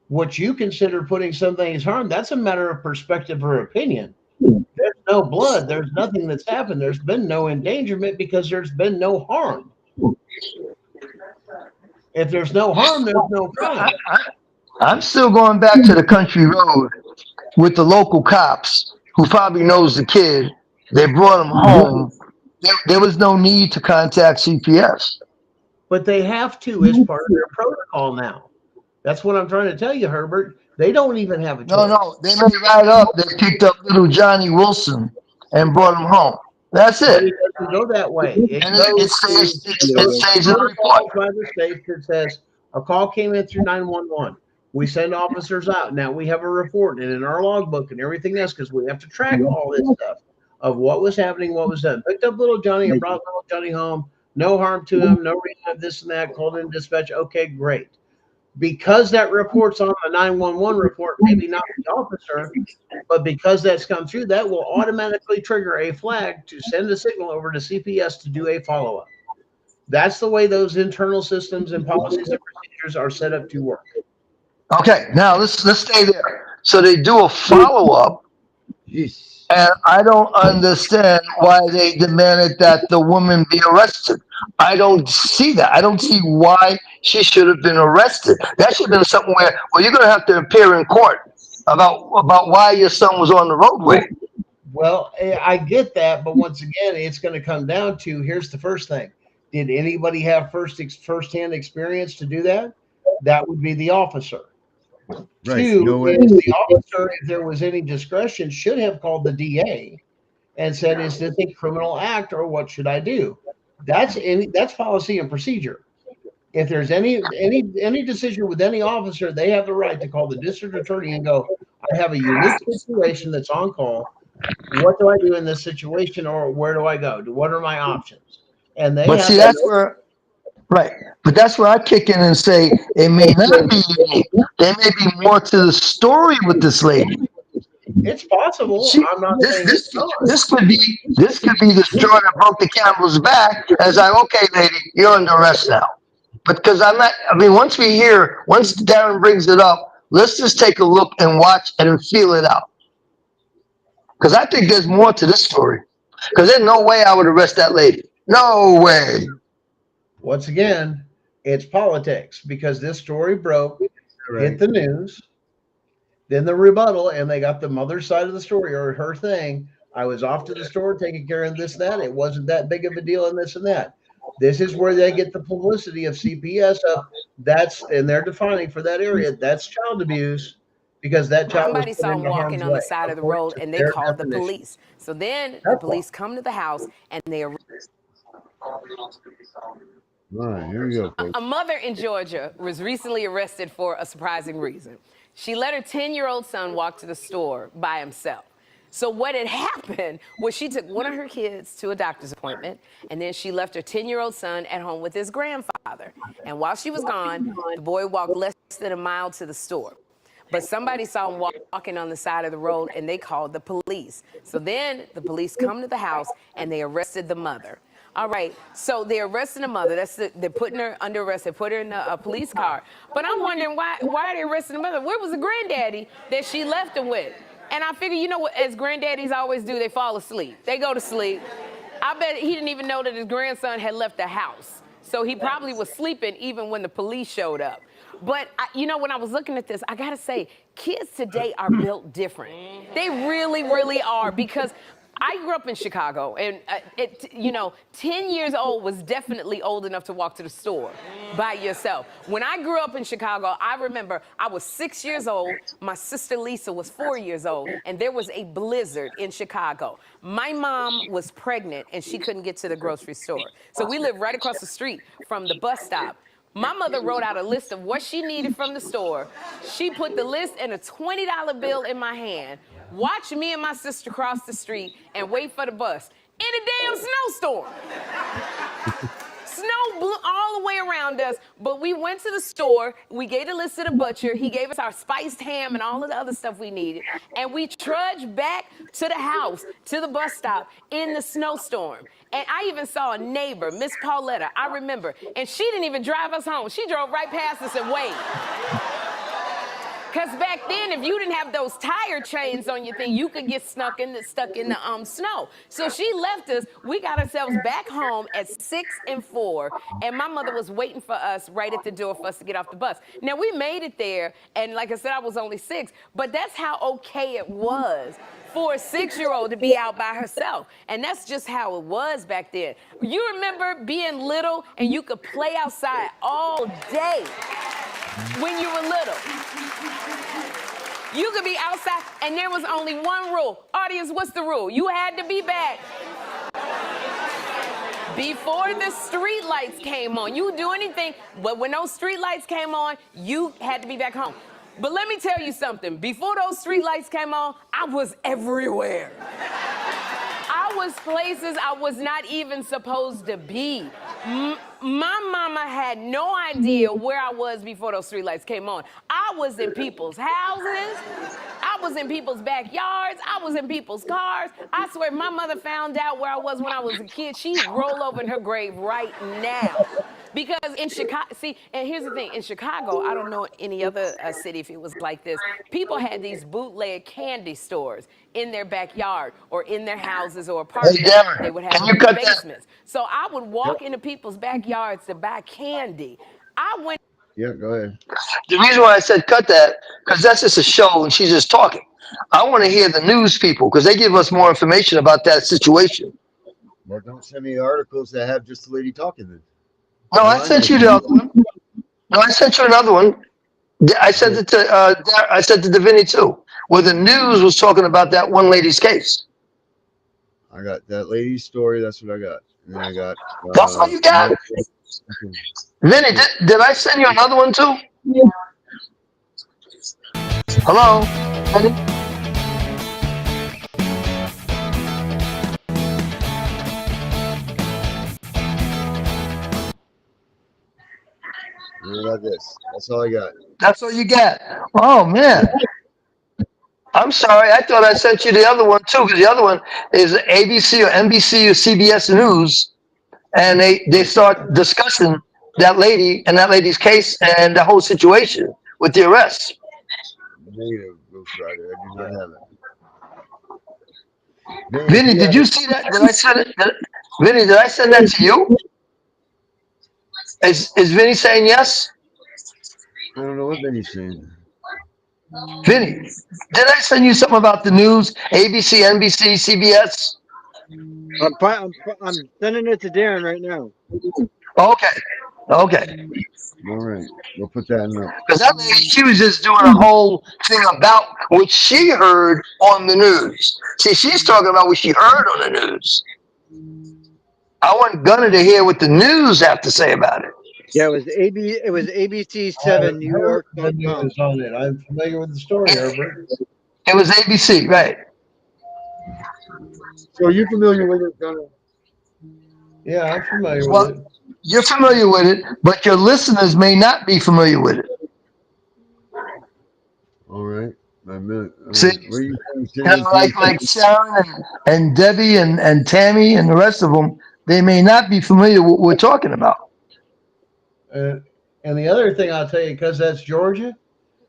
What you consider putting something as harm, that's a matter of perspective or opinion. There's no blood. There's nothing that's happened. There's been no endangerment because there's been no harm. If there's no harm, there's no crime. I'm still going back to the country road with the local cops who probably knows the kid. They brought him home. There was no need to contact CPS. But they have to as part of their protocol now. That's what I'm trying to tell you, Herbert. They don't even have a choice. No, they made right up. They picked up little Johnny Wilson and brought him home. That's it. It doesn't go that way. It says in the report by the state that says a call came in through 911. We send officers out. Now we have a report and in our logbook and everything else because we have to track all this stuff of what was happening, what was done. Picked up little Johnny and brought little Johnny home. No harm to him. No reason of this and that. Called in dispatch. Okay, great. Because that report's on the 911 report, maybe not the officer, but because that's come through, that will automatically trigger a flag to send a signal over to CPS to do a follow-up. That's the way those internal systems and policies and procedures are set up to work. Okay, now let's stay there. So they do a follow-up, and I don't understand why they demanded that the woman be arrested. I don't see that. I don't see why she should have been arrested. That should have been something where, well, you're going to have to appear in court about why your son was on the roadway. Well, I get that, but once again, it's going to come down to, here's the first thing. Did anybody have firsthand experience to do that? That would be the officer. Right. Two No way. is the officer, if there was any discretion, should have called the DA and said, "Is this a criminal act, or what should I do?" That's policy and procedure. If there's any decision with any officer, they have the right to call the district attorney and go, "I have a unique situation that's on call. What do I do in this situation, or where do I go? What are my options?" And they But have see, that. that's where, right. But that's where I kick in and say it may not be unique. There may be more to the story with this lady. It's possible. She, I'm not this, saying it's this, not. this could be the straw that broke the camel's back. As I, okay, lady, you're under arrest now. But because I'm not, I mean, once Darren brings it up, let's just take a look and watch and feel it out. Because I think there's more to this story. Because there's no way I would arrest that lady. No way. Once again, it's politics because this story broke, hit the news, then the rebuttal, and they got the mother's side of the story or her thing. I was off to the store taking care of this, that. It wasn't that big of a deal, and this and that. This is where they get the publicity of CPS of that's, and they're defining for that area. That's child abuse because that child was Somebody put saw him into walking harm's on the way, side of the according road to and they their called the definition. police. So then the That's police come to the house and they arrest. All right, here we go, folks. A mother in Georgia was recently arrested for a surprising reason. She let her 10-year-old son walk to the store by himself. So what had happened was she took one of her kids to a doctor's appointment, and then she left her 10-year-old son at home with his grandfather. And while she was gone, the boy walked less than a mile to the store. But somebody saw him walking on the side of the road, and they called the police. So then the police come to the house, and they arrested the mother. All right, so they're arresting the mother. They're putting her under arrest. They put her in a police car. But I'm wondering why are they arresting the mother? Where was the granddaddy that she left him with? And I figure, you know what, as granddaddies always do, they fall asleep. They go to sleep. I bet he didn't even know that his grandson had left the house. So he probably was sleeping even when the police showed up. But, you know, when I was looking at this, I got to say, kids today are built different. They really, really are, because I grew up in Chicago, and, 10 years old was definitely old enough to walk to the store by yourself. When I grew up in Chicago, I remember I was 6 years old, my sister Lisa was 4 years old, and there was a blizzard in Chicago. My mom was pregnant, and she couldn't get to the grocery store. So we lived right across the street from the bus stop. My mother wrote out a list of what she needed from the store. She put the list and a $20 bill in my hand, watched me and my sister cross the street and wait for the bus in a damn snowstorm. Snow blew all the way around us, but we went to the store, we gave the list to the butcher, he gave us our spiced ham and all of the other stuff we needed, and we trudged back to the house, to the bus stop, in the snowstorm. And I even saw a neighbor, Miss Pauletta, I remember, and she didn't even drive us home. She drove right past us and waved. Because back then, if you didn't have those tire chains on your thing, you could get stuck in the snow. So she left us. We got ourselves back home at 6 and 4, and my mother was waiting for us right at the door for us to get off the bus. Now, we made it there, and like I said, I was only 6, but that's how okay it was for a 6-year-old to be out by herself. And that's just how it was back then. You remember being little and you could play outside all day when you were little. You could be outside, and there was only one rule. Audience, what's the rule? You had to be back before the street lights came on. You would do anything, but when those street lights came on, you had to be back home. But let me tell you something. Before those street lights came on, I was everywhere. I was places I was not even supposed to be. My mama had no idea where I was before those streetlights came on. I was in people's houses. I was in people's backyards. I was in people's cars. I swear, if my mother found out where I was when I was a kid, she'd roll over in her grave right now. Because in Chicago, see, and here's the thing, in Chicago, I don't know any other city if it was like this, people had these bootleg candy stores in their backyard or in their houses or apartments. Hey, Darren, they would have can you cut basements. So I would walk into people's backyards to buy candy. I went. Yeah, go ahead. The reason why I said cut that, because that's just a show and she's just talking. I want to hear the news people because they give us more information about that situation. Well, don't send me articles that have just the lady talking then. No, I sent you the other one. No, I sent you another one. I sent it to I sent it to Vinny too, where the news was talking about that one lady's case. I got that lady's story. That's what I got. And then I got. That's all you got, Vinny. Did I send you another one too? Hello, Vinny? I got this. That's all I got. That's all you got. Oh man, I'm sorry. I thought I sent you the other one too, because the other one is ABC or NBC or CBS News, and they start discussing that lady and that lady's case and the whole situation with the arrest. Negative, Ghost Rider. I do not have it. Vinny, did you see that? Did I send it? Vinny, did I send that to you? Is Vinny saying yes? I don't know what Vinny's saying. Vinny, did I send you something about the news? ABC, NBC, CBS? I'm sending it to Darren right now. Okay. Okay. All right. We'll put that in up. Because that lady, she was just doing a whole thing about what she heard on the news. See, she's talking about what she heard on the news. I want Gunner to hear what the news have to say about it. Yeah, it was ABC7 New York. News on it. I'm familiar with the story, Herbert. It was ABC, right? So are you familiar with it, Gunner? Yeah, I'm familiar with it. You're familiar with it, but your listeners may not be familiar with it. All right. See, like Sharon and Debbie and Tammy and the rest of them, they may not be familiar with what we're talking about. And the other thing I'll tell you, because that's Georgia,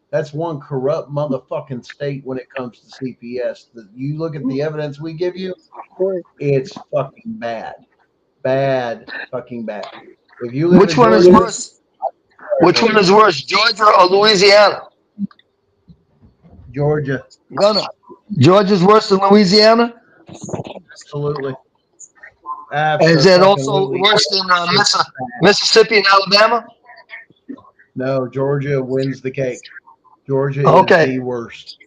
that's one corrupt motherfucking state when it comes to CPS. You look at the evidence we give you, it's fucking bad. Bad, fucking bad. If you live Which one is worse? Which one is worse, Georgia or Louisiana? Georgia. Gunner. Georgia's worse than Louisiana? Absolutely. Is that also worse than Mississippi and Alabama? No, Georgia wins the cake. Georgia is the worst.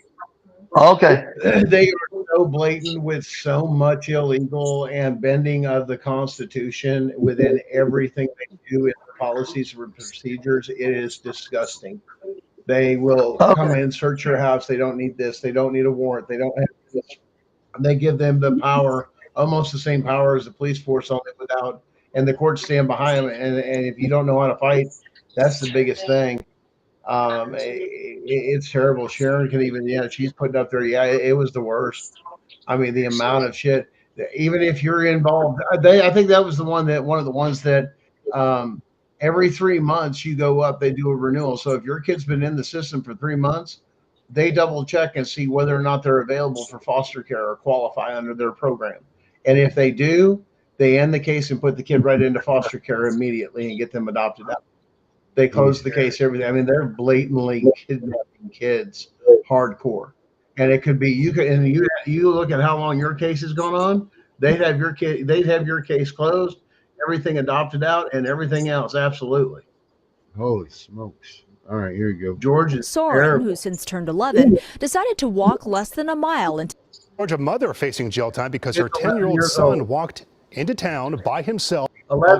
Okay. They are so blatant with so much illegal and bending of the Constitution within everything they do in the policies and procedures. It is disgusting. They will come in, search your house. They don't need this. They don't need a warrant. They don't have this. They give them the power, almost the same power as the police force, only without, and the courts stand behind them. And if you don't know how to fight, that's the biggest thing. It's terrible. Sharon can even, she's putting up there. Yeah, it was the worst. I mean, the amount of shit. Even if you're involved, I think that was one of the ones that every 3 months you go up, they do a renewal. So if your kid's been in the system for 3 months, they double check and see whether or not they're available for foster care or qualify under their program. And if they do, they end the case and put the kid right into foster care immediately and get them adopted out. They close the case, everything. I mean, they're blatantly kidnapping kids hardcore. And it could be you look at how long your case has gone on, they'd have your case closed, everything adopted out, and everything else. Absolutely. Holy smokes. All right, here you go. Georgia's Soren, who since turned 11, decided to walk less than a mile into Georgia mother facing jail time because her 10-year-old son walked into town by himself.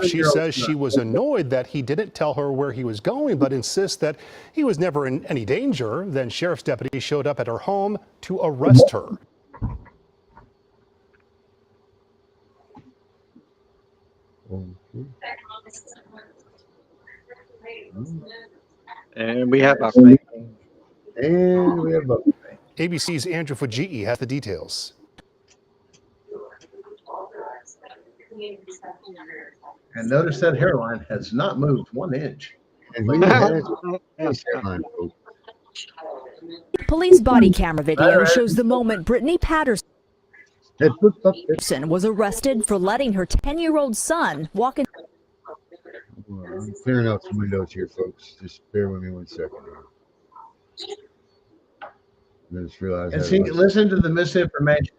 She says she was annoyed that he didn't tell her where he was going, but insists that he was never in any danger. Then sheriff's deputies showed up at her home to arrest her. And we have Buffalo. And we have Buffalo. ABC's Andrew Fujii has the details. And notice that hairline has not moved 1 inch. Police body camera video shows the moment Brittany Patterson was arrested for letting her 10-year-old son walk in. I'm clearing out some windows here, folks. Just bear with me 1 second. I just realized. And see, listen to the misinformation.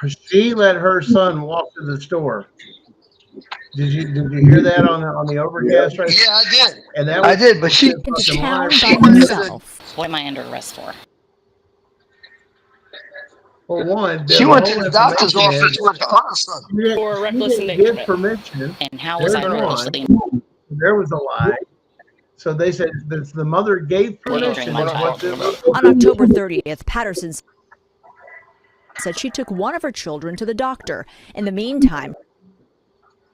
She let her son walk to the store. Did you hear that on the overcast right? Yeah, I did. And that I did, but she into fucking town live. by himself. What am I under arrest for? For one, she the went to whole the doctor's information office is with her other son. For reckless give endangerment. permission. And how was I There's one. recklessly There was a lie. So they said that the mother gave endangering permission. my Is what child? On October 30th, Patterson said she took one of her children to the doctor. In the meantime,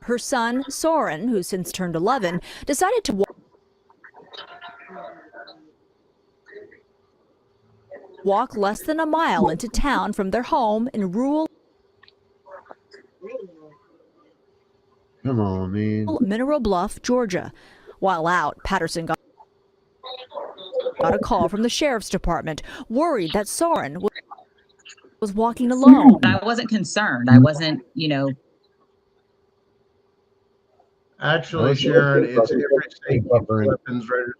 her son, Soren, who since turned 11, decided to walk less than a mile into town from their home in rural Come on, man. Mineral Bluff, Georgia. While out, Patterson got a call from the sheriff's department, worried that Soren was walking alone. I wasn't concerned. I wasn't, Actually, Sharon, it's every state weapons registry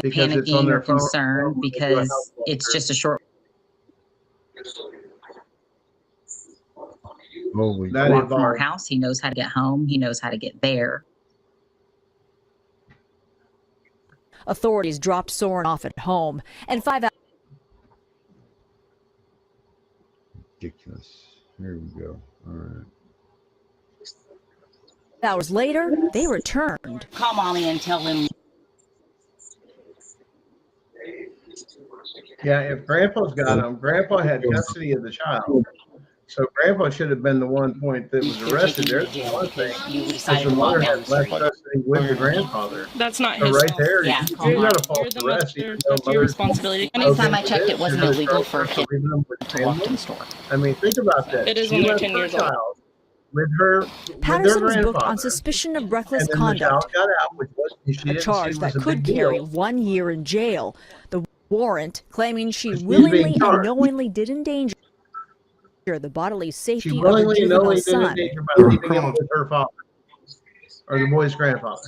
because it's on panicking their or phone. concerned because it's just a short Holy That walk from our involved. house. He knows how to get home. He knows how to get there. Authorities dropped Soren off at home, and 5 ridiculous. Here we go. All right. hours later, they returned. Call mommy and tell him. Yeah, if Grandpa's got him, Grandpa had custody of the child. So Grandpa should have been the one point that was arrested. There's one thing. Because the mother had left custody with the grandfather. That's not So his right fault. there, Yeah, you call got a You're false the arrest. mother. even though That's your mother's responsibility. Anytime I okay checked, with it wasn't You're illegal gonna for a start kid leaving them with to walk to family? the store. I mean, think about that. It is She when they're left 10 her years old. child with their Patterson was booked grandfather. on suspicion of And reckless then the child conduct, got out, which was she a didn't charge see that was a could big carry deal. 1 year in jail. The warrant claiming she She's willingly being and charged. knowingly did endanger the bodily She safety of her willingly and juvenile knowingly did son. endanger by leaving him with her father or the boy's grandfather.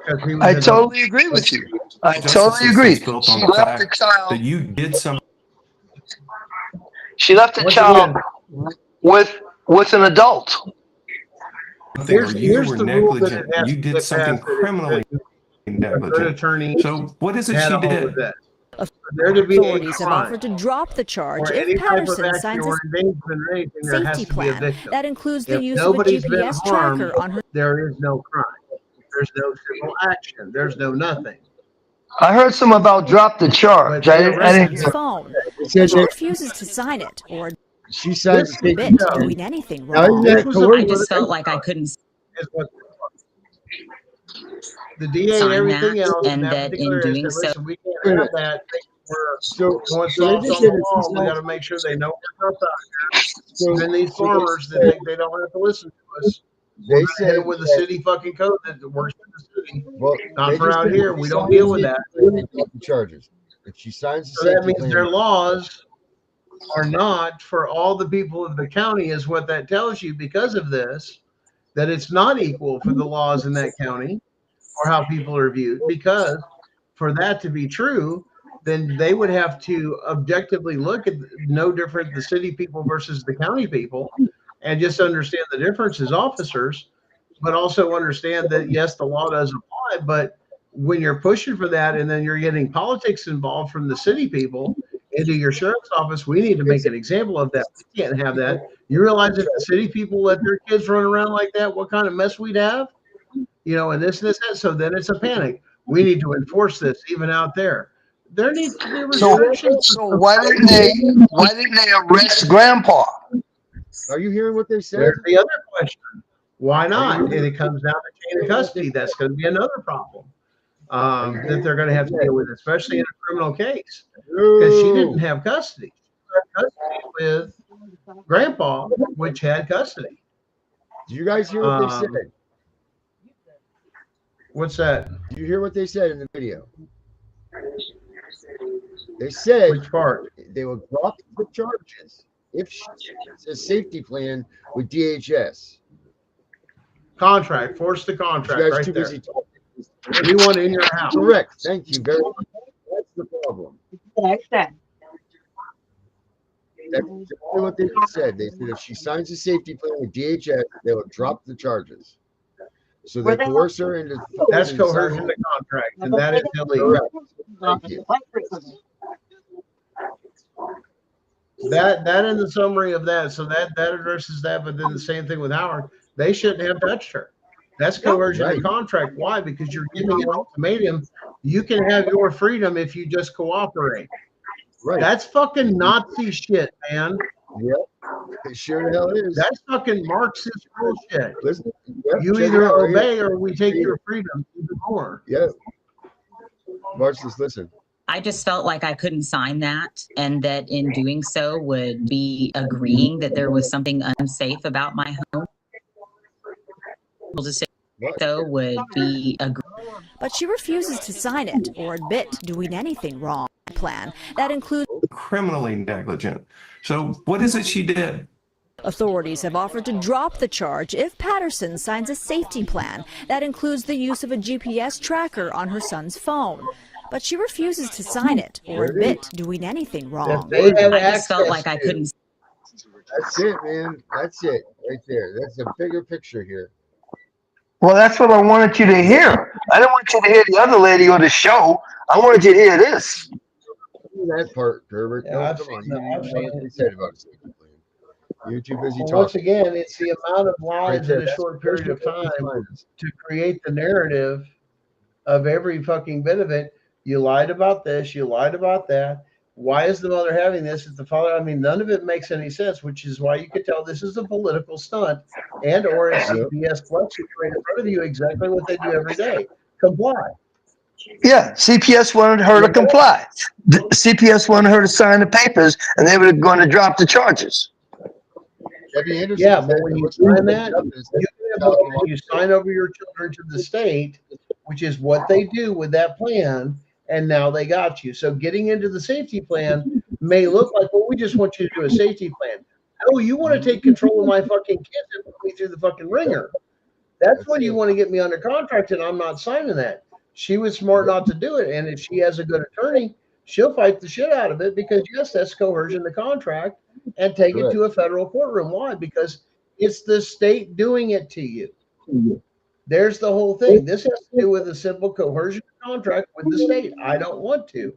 Because he was I in the- totally agree with you. I Justice totally system's agree. built She on the left the fact child. that you did some. She left the Once child again, with an adult. Something, or you here's were the rule that negligent. it has You to did get something passed that criminally a good negligent. attorney So what is it had she all of did? that. For there to be a Authorities have crime offered to drop the charge or if any type of Patterson action signs or a endangerment or anything, there has safety to be a plan. victim. That includes the If use of a nobody's been GPS harmed, tracker on her. there is no crime. There's no civil action. There's no nothing. I heard some about drop the charge. But I they didn't arrested hear. phone. It said She that refuses to sign it or she signs the This safety admit to plan. doing anything Now, isn't wrong. that This was a- I coercion? just felt like I couldn't is what the DA and sign everything that, else in and that that particular in area doing said, so, listen, we can't have that. We're So going so they soft just on said the that law. she We got signs. to make sure they know we're not out So, there. Even these so farmers that think they don't have to listen to us, they we're gonna hit said them with the that, city fucking code that works in the city. well, Not they for just out said here. if We she don't signs deal the with safety that. plan, drop the charges. If she signs the So that safety means plan, their laws are not for all the people of the county, is what that tells you. Because of this, that it's not equal for the laws in that county or how people are viewed. Because for that to be true, then they would have to objectively look at no different the city people versus the county people and just understand the difference as officers, but also understand that yes, the law does apply, but when you're pushing for that and then you're getting politics involved from the city people into your sheriff's office, we need to make an example of that. We can't have that. You realize if the city people let their kids run around like that, what kind of mess we'd have? You know, and this and this, that. So then it's a panic. We need to enforce this even out there. There needs to be So, restrictions. so why didn't they arrest Grandpa? are you hearing what they said? There's the other question. Why not? And it comes down to chain of custody. That's going to be another problem that they're going to have to deal with, especially in a criminal case, because she didn't have custody. She had custody with Grandpa, which had custody. Do you guys hear what they said? What's that? Do you hear what they said in the video? They said Which part? they will drop the charges if she has a safety plan with DHS. Contract. Force the contract You guys right too there. busy talking. Anyone in your house. Correct. Thank you very much. That's the problem. That's exactly what they said. They said if she signs a safety plan with DHS, they will drop the charges. So they coerce her into. That's coercion to contract, and that is illegal. Thank you. That in the summary of that, so that addresses that. But then the same thing with Howard. They shouldn't have touched her. That's coercion to contract. Why? Because you're giving an ultimatum. You can have your freedom if you just cooperate. Right. That's fucking Nazi shit, man. Yep. It sure the hell is. That's fucking Marxist bullshit. Listen, You either obey or we take your freedom even more. Yeah. Marxist, listen. I just felt like I couldn't sign that, and that in doing so would be agreeing that there was something unsafe about my home. So would be But she refuses to sign it or admit doing anything wrong. Plan that includes criminally negligent. So what is it she did? Authorities have offered to drop the charge if Patterson signs a safety plan that includes the use of a GPS tracker on her son's phone. But she refuses to sign it or admit doing anything wrong. I just felt like I couldn't. That's it, man. That's it right there. That's a bigger picture here. Well, that's what I wanted you to hear. I didn't want you to hear the other lady on the show. I wanted you to hear this. That part, Herbert. Yeah, I've come seen on. that. You I've seen what it. they said about safety plan. You're too busy talking. Once again, it's the amount of lies Right there, in a that's short period of time lies. to create the narrative of every fucking bit of it. You lied about this. You lied about that. Why is the mother having this? Is the father? I mean, none of it makes any sense, which is why you could tell this is a political stunt and or a CPS flexing right in front of you exactly what they do every day. Comply. Yeah, CPS wanted her to comply. The CPS wanted her to sign the papers, and they were going to drop the charges. Yeah, but when you sign that, you sign over your children to the state, which is what they do with that plan, and now they got you. So getting into the safety plan may look like, well, we just want you to do a safety plan. No, you want to take control of my fucking kids and put me through the fucking ringer. That's when you want to get me under contract, and I'm not signing that. She was smart not to do it, and if she has a good attorney, she'll fight the shit out of it because, yes, that's coercion to contract and take it to a federal courtroom. Why? Because it's the state doing it to you. There's the whole thing. This has to do with a simple coercion contract with the state. I don't want to.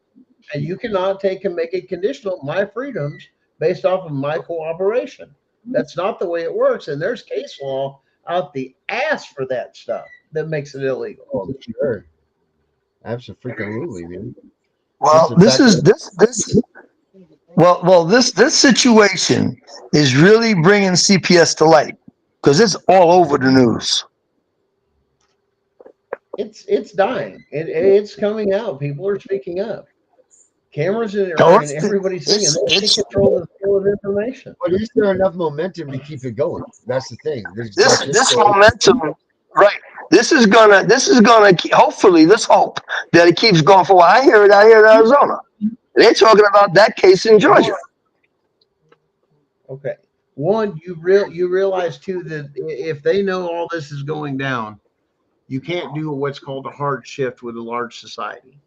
And you cannot take and make it conditional, my freedoms, based off of my cooperation. That's not the way it works. And there's case law out the ass for that stuff that makes it illegal. Oh, sure. Absolutely, man. Well, this situation is really bringing CPS to light because it's all over the news. It's dying. It's coming out. People are speaking up. Cameras in it, and everybody's seeing it. They take control of the flow of information. But is there enough momentum to keep it going? That's the thing. This momentum, right? This is gonna. Hopefully, let's hope that it keeps going for a while. I hear it out here in Arizona. They're talking about that case in Georgia. Okay. One, you realize too that if they know all this is going down, you can't do what's called a hard shift with a large society.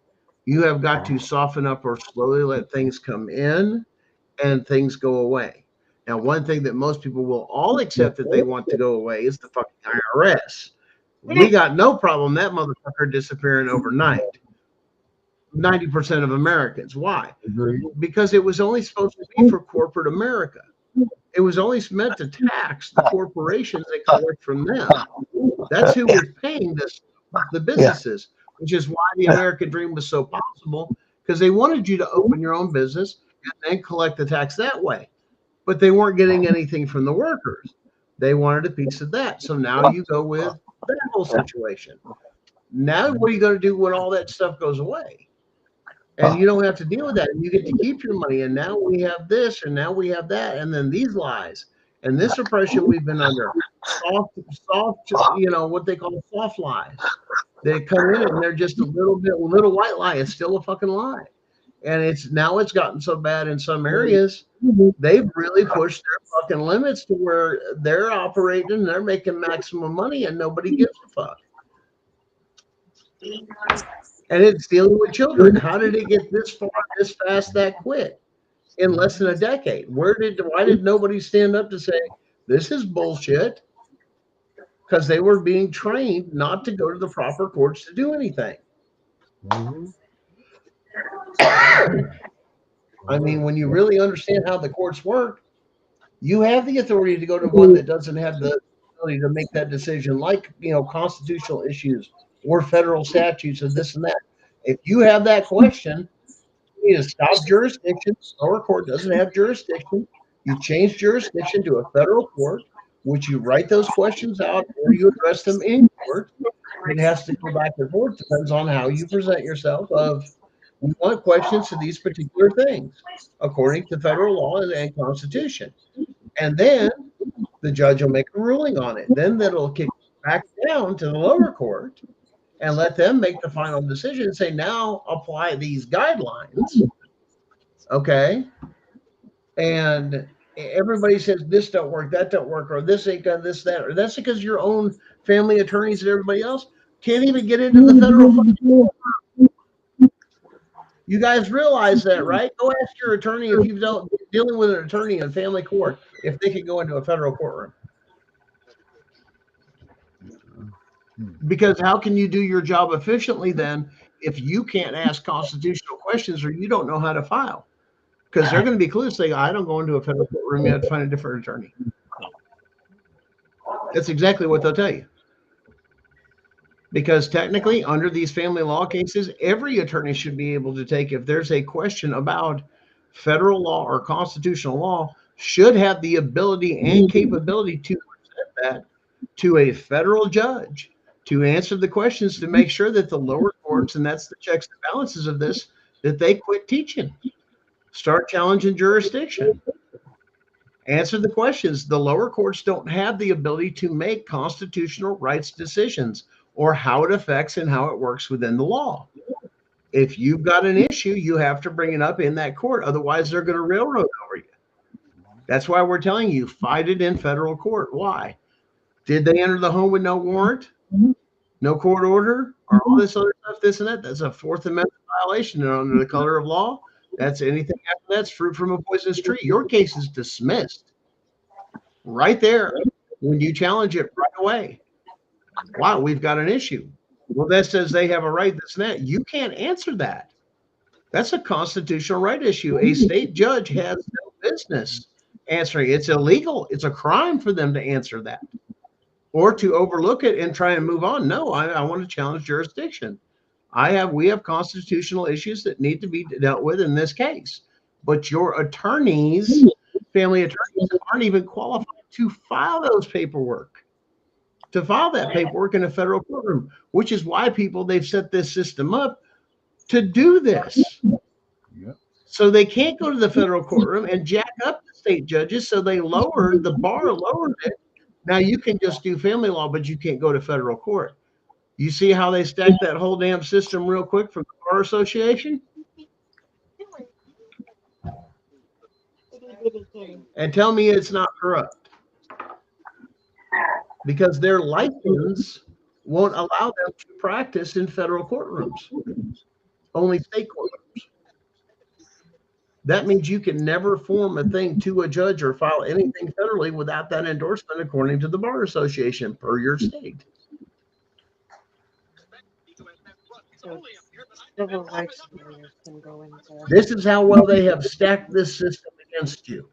You have got to soften up or slowly let things come in and things go away. Now, one thing that most people will all accept that they want to go away is the fucking IRS. We got no problem that motherfucker disappearing overnight. 90% of Americans. Why? Because it was only supposed to be for corporate America. It was only meant to tax the corporations that collect from them. That's who was paying this, the businesses, which is why the American dream was so possible, because they wanted you to open your own business and then collect the tax that way. But they weren't getting anything from the workers. They wanted a piece of that. So now you go with that whole situation. Now what are you going to do when all that stuff goes away? And you don't have to deal with that. And you get to keep your money. And now we have this, and now we have that, and then these lies. And this oppression we've been under. Soft, what they call soft lies. They come in and they're just a little white lie. It's still a fucking lie. And it's gotten so bad in some areas, they've really pushed their fucking limits to where they're operating and they're making maximum money and nobody gives a fuck. And it's dealing with children. How did it get this far, this fast, that quick? in less than a decade. Why did nobody stand up to say this is bullshit? Because they were being trained not to go to the proper courts to do anything. I mean, when you really understand how the courts work, you have the authority to go to one that doesn't have the ability to make that decision, like, constitutional issues or federal statutes and this and that. If you have that question, you need to stop jurisdiction. The lower court doesn't have jurisdiction. You change jurisdiction to a federal court, which you write those questions out or you address them in court. It has to go back and forth. Depends on how you present yourself. We want questions to these particular things according to federal law and constitution. And then the judge will make a ruling on it. Then that'll kick back down to the lower court and let them make the final decision and say, now apply these guidelines. Okay. And everybody says this don't work, that don't work, or this ain't done this, that, or that's because your own family attorneys and everybody else can't even get into the federal court. You guys realize that, right? Go ask your attorney if you've dealing with an attorney in family court if they could go into a federal courtroom. Because how can you do your job efficiently then if you can't ask constitutional questions or you don't know how to file? Because they're going to be clueless. Say, I don't go into a federal courtroom. You have to find a different attorney. That's exactly what they'll tell you. Because technically, under these family law cases, every attorney should be able to take, if there's a question about federal law or constitutional law, should have the ability and capability to present that to a federal judge to answer the questions to make sure that the lower courts, and that's the checks and balances of this, that they quit teaching, start challenging jurisdiction, answer the questions. The lower courts don't have the ability to make constitutional rights decisions or how it affects and how it works within the law. If you've got an issue, you have to bring it up in that court. Otherwise, they're going to railroad over you. That's why we're telling you, fight it in federal court. Why? Did they enter the home with no warrant, no court order, or all this other stuff, this and that? That's a Fourth Amendment violation. And under the color of law, that's anything after that's fruit from a poisonous tree. Your case is dismissed right there when you challenge it right away. Wow, we've got an issue. Well, that says they have a right, this and that. You can't answer that. That's a constitutional right issue. A state judge has no business answering. It's illegal. It's a crime for them to answer that or to overlook it and try and move on. No, I want to challenge jurisdiction. We have constitutional issues that need to be dealt with in this case. But your attorneys, family attorneys, aren't even qualified to file those paperwork. To file that paperwork in a federal courtroom, which is why they've set this system up to do this. Yep. So they can't go to the federal courtroom and jack up the state judges. So they lowered the bar, lowered it. Now you can just do family law, but you can't go to federal court. You see how they stacked that whole damn system real quick from the Bar Association? And tell me it's not corrupt. Because their license won't allow them to practice in federal courtrooms, only state courtrooms. That means you can never form a thing to a judge or file anything federally without that endorsement, according to the Bar Association, per your state. This is how well they have stacked this system against you.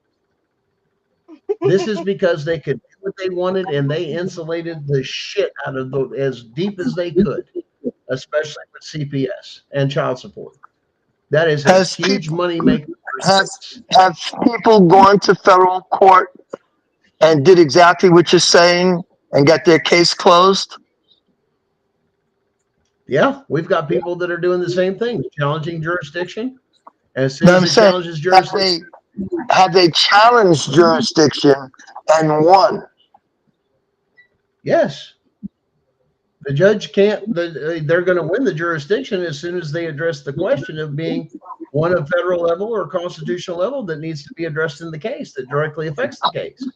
This is because they could do what they wanted and they insulated the shit out of as deep as they could, especially with CPS and child support. That is a huge money maker. Have people gone to federal court and did exactly what you're saying and got their case closed? Yeah, we've got people that are doing the same thing, challenging jurisdiction. As soon as it challenges jurisdiction. Have they challenged jurisdiction and won? Yes. The judge can't, they're going to win the jurisdiction as soon as they address the question of being one of federal level or constitutional level that needs to be addressed in the case that directly affects the case.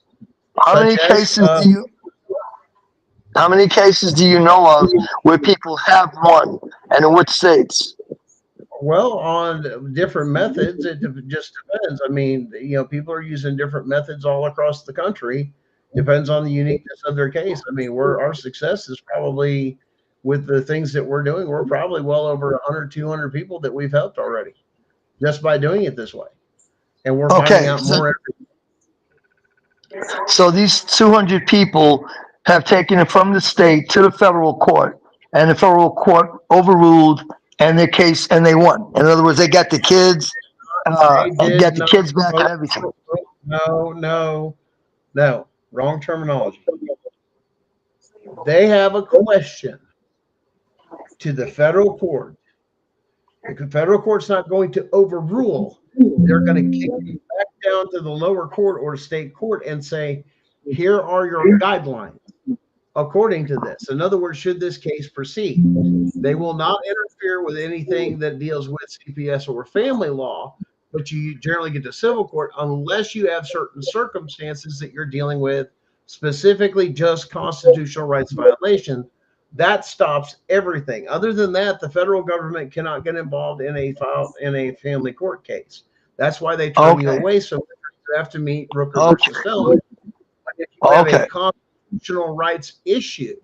How many cases do you know of where people have won, and in which states? Well, on different methods, it just depends. I mean, people are using different methods all across the country. Depends on the uniqueness of their case. I mean, our success is probably with the things that we're doing. We're probably well over 100, 200 people that we've helped already just by doing it this way, and we're finding Okay, out more every. so these 200 people have taken it from the state to the federal court, and the federal court overruled and their case, and they won. In other words, they got the kids, They did got the not. kids back and everything. No, no, no. Wrong terminology. They have a question to the federal court. The federal court's not going to overrule. They're going to kick it back down to the lower court or state court and say, here are your guidelines according to this. In other words, should this case proceed? They will not interfere with anything that deals with CPS or family law, but you generally get to civil court unless you have certain circumstances that you're dealing with, specifically just constitutional rights violation. That stops everything. Other than that, the federal government cannot get involved in a family court case. That's why they turn you away. So you have to meet Rooker versus Stone. If you have a constitutional rights issue,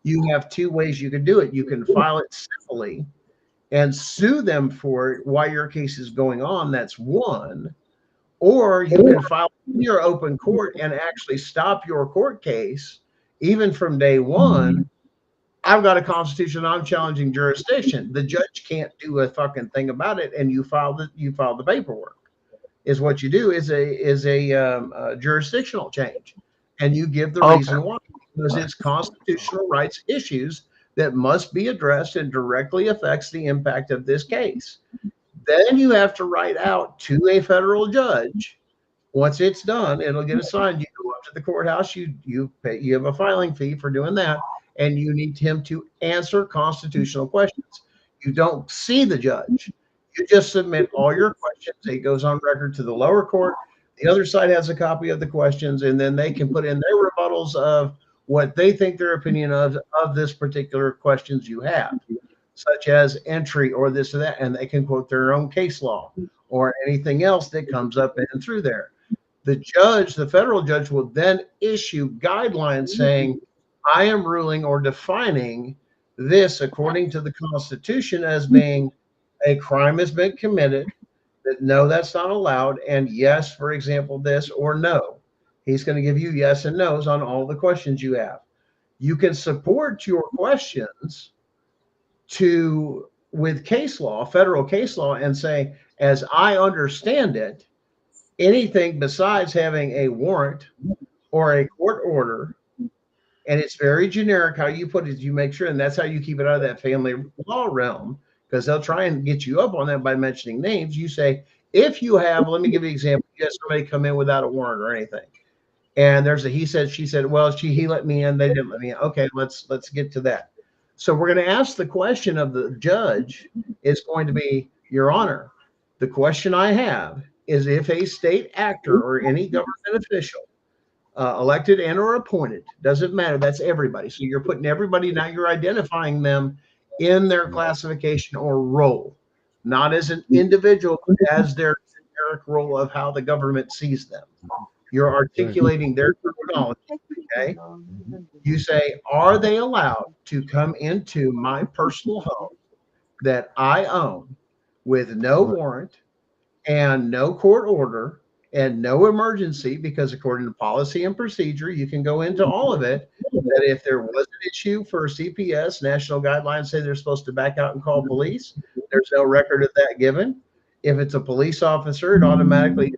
you have two ways you can do it. You can file it civilly and sue them for it while your case is going on. That's one. Or you can file in your open court and actually stop your court case, even from day one. I've got a constitution. I'm challenging jurisdiction. The judge can't do a fucking thing about it, and you file the paperwork. Is what you do is a jurisdictional change, and you give the reason why, because it's constitutional rights issues that must be addressed and directly affects the impact of this case. Then you have to write out to a federal judge. Once it's done, it'll get assigned. You go up to the courthouse. You pay. You have a filing fee for doing that, and you need him to answer constitutional questions. You don't see the judge. You just submit all your questions. It goes on record to the lower court. The other side has a copy of the questions, and then they can put in their rebuttals of what they think their opinion of this particular questions you have, such as entry or this or that, and they can quote their own case law or anything else that comes up in through there. The judge, the federal judge, will then issue guidelines saying, I am ruling or defining this according to the Constitution as being a crime has been committed, that no, that's not allowed, and yes, for example, this, or no. He's going to give you yes and no's on all the questions you have. You can support your questions with case law, federal case law, and say, as I understand it, anything besides having a warrant or a court order, and it's very generic how you put it, you make sure, and that's how you keep it out of that family law realm, because they'll try and get you up on that by mentioning names. You say, if you have, let me give you an example. You have somebody come in without a warrant or anything, and there's a he said, she said, well, he let me in, they didn't let me in. Okay, let's get to that. So we're going to ask the question of the judge. It's going to be, Your Honor, the question I have is, if a state actor or any government official, elected and or appointed, doesn't matter, that's everybody. So you're putting everybody, now you're identifying them in their classification or role, not as an individual, but as their generic role of how the government sees them. You're articulating their terminology, okay? You say, are they allowed to come into my personal home that I own with no warrant and no court order and no emergency? Because according to policy and procedure, you can go into all of it, that if there was an issue for CPS, national guidelines say they're supposed to back out and call police. There's no record of that given. If it's a police officer, it automatically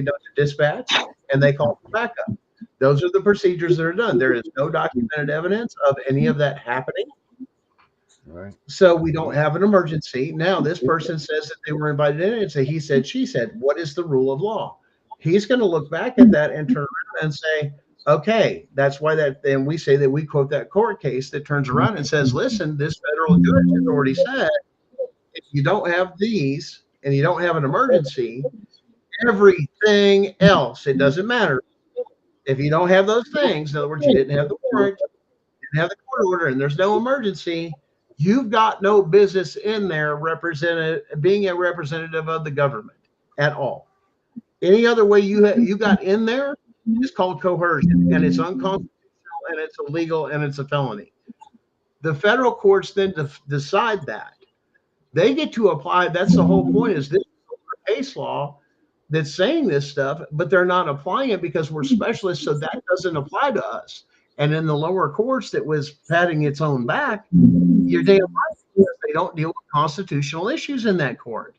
done to dispatch, and they call for backup. Those are the procedures that are done. There is no documented evidence of any of that happening. Right. So we don't have an emergency. Now this person says that they were invited in and say, he said, she said, what is the rule of law? He's going to look back at that and turn around and say, okay, that's why that, then we say that we quote that court case that turns around and says, listen, this federal judge has already said, if you don't have these and you don't have an emergency, everything else, it doesn't matter. If you don't have those things, in other words, you didn't have the warrant, you didn't have the court order, and there's no emergency, You've got no business in there being a representative of the government at all. Any other way you got in there is called coercion, and it's unconstitutional, and it's illegal, and it's a felony. The federal courts then decide that. They get to apply. That's the whole point. Is this case law that's saying this stuff, but they're not applying it because we're specialists, so that doesn't apply to us. And in the lower courts that was patting its own back, you're damn right, because they don't deal with constitutional issues in that court.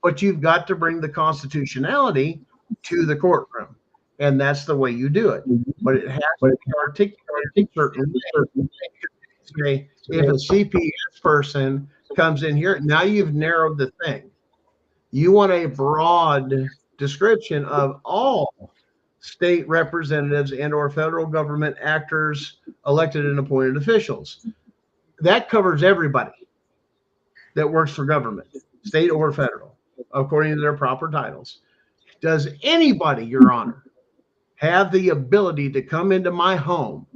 But you've got to bring the constitutionality to the courtroom, and that's the way you do it. But it has to be articulated certain way. If a CPS person comes in here, now you've narrowed the thing. You want a broad description of all state representatives and or federal government actors, elected and appointed officials. That covers everybody that works for government, state or federal, according to their proper titles. Does anybody, Your Honor, have the ability to come into my home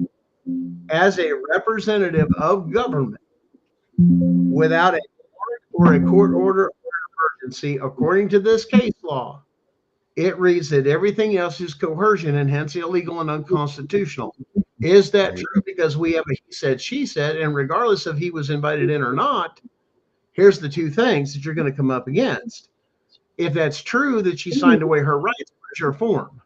as a representative of government without a warrant or a court order or emergency? According to this case law, it reads that everything else is coercion and hence illegal and unconstitutional. Is that true? Because we have a he said, she said, and regardless if he was invited in or not, here's the two things that you're going to come up against. If that's true that she signed away her rights, where's your form?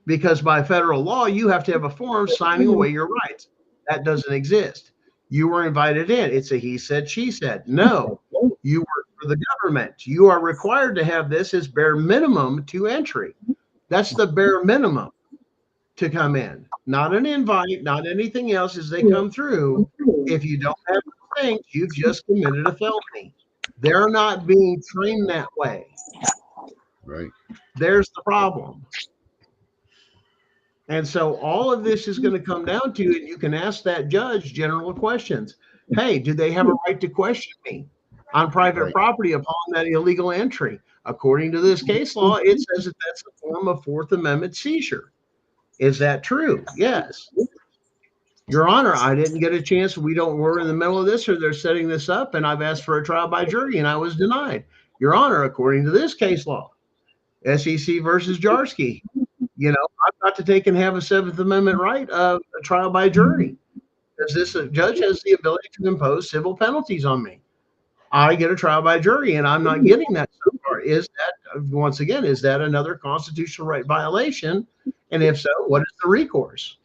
Because by federal law, you have to have a form signing away your rights. That doesn't exist. You were invited in. It's a he said, she said. No, you work for the government. You are required to have this as bare minimum to entry. That's the bare minimum to come in. Not an invite, not anything else as they come through. If you don't have the things, you've just committed a felony. They're not being trained that way. Right. There's the problem. And so all of this is going to come down to, and you can ask that judge general questions. Hey, do they have a right to question me on private property upon that illegal entry? According to this case law, it says that that's a form of Fourth Amendment seizure. Is that true? Yes. Your Honor, I didn't get a chance. We're in the middle of this, or they're setting this up, and I've asked for a trial by jury, and I was denied. Your Honor, according to this case law, SEC versus Jarsky, I've got to take and have a Seventh Amendment right of a trial by jury, because this judge has the ability to impose civil penalties on me. I get a trial by jury, and I'm not getting that so far. Is that, once again, is that another constitutional right violation? And if so, what is the recourse?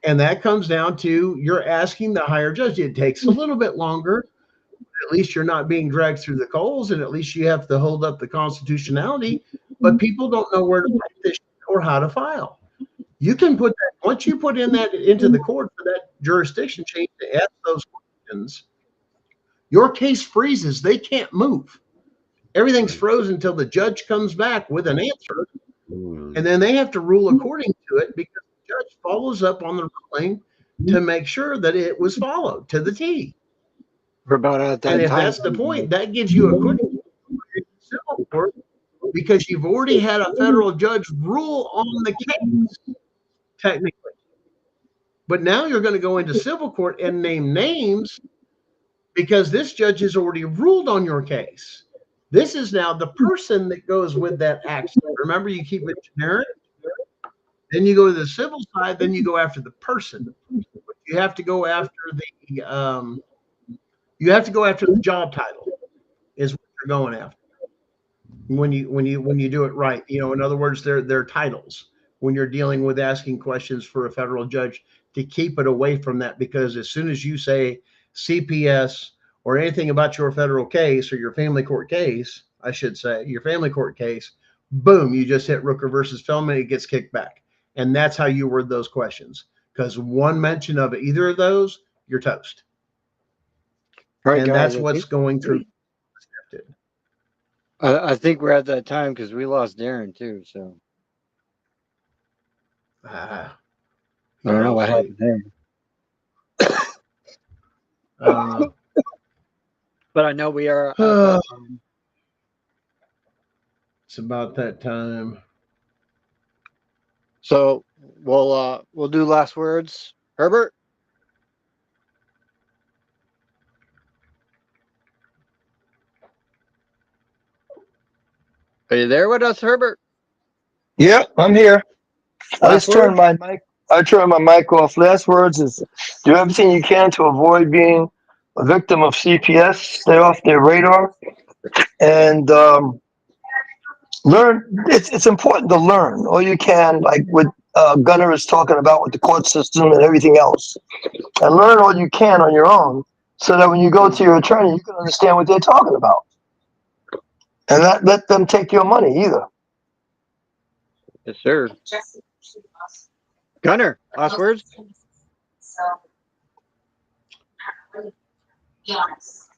And that comes down to you're asking the higher judge. It takes a little bit longer. At least you're not being dragged through the coals, and at least you have to hold up the constitutionality. But people don't know where to put this or how to file. You can put that, once you put in that into the court for that jurisdiction change to ask those questions, your case freezes. They can't move. Everything's frozen until the judge comes back with an answer. And then they have to rule according to it, because the judge follows up on the ruling to make sure that it was followed to the T. We're about at that And if time. that's the point, that gives you a quick civil court, because you've already had a federal judge rule on the case, technically. But now you're going to go into civil court and name names, because this judge has already ruled on your case. This is now the person that goes with that action. Remember, you keep it generic. Then you go to the civil side. Then you go after the person. You have to go after the job title. Is what you're going after. When you do it right, in other words, they're titles. When you're dealing with asking questions for a federal judge, to keep it away from that, because as soon as you say CPS or anything about your federal case, or your family court case, I should say, your family court case, boom, you just hit Rooker versus Feldman, it gets kicked back. And that's how you word those questions. Because one mention of either of those, you're toast. Right, and guys, that's what's going through. I think we're at that time because we lost Darren too. So I don't know what happened there. But I know we are. It's about that time. So we'll do last words. Herbert. Are you there with us, Herbert? Yeah, I'm here. I Last just turned word? my mic. I turned my mic off. Last words is do everything you can to avoid being a victim of CPS. Stay off their radar and learn. It's important to learn all you can, like what Gunnar is talking about with the court system and everything else, and learn all you can on your own, so that when you go to your attorney, you can understand what they're talking about, and not let them take your money either. Yes, sir. Gunnar, last words?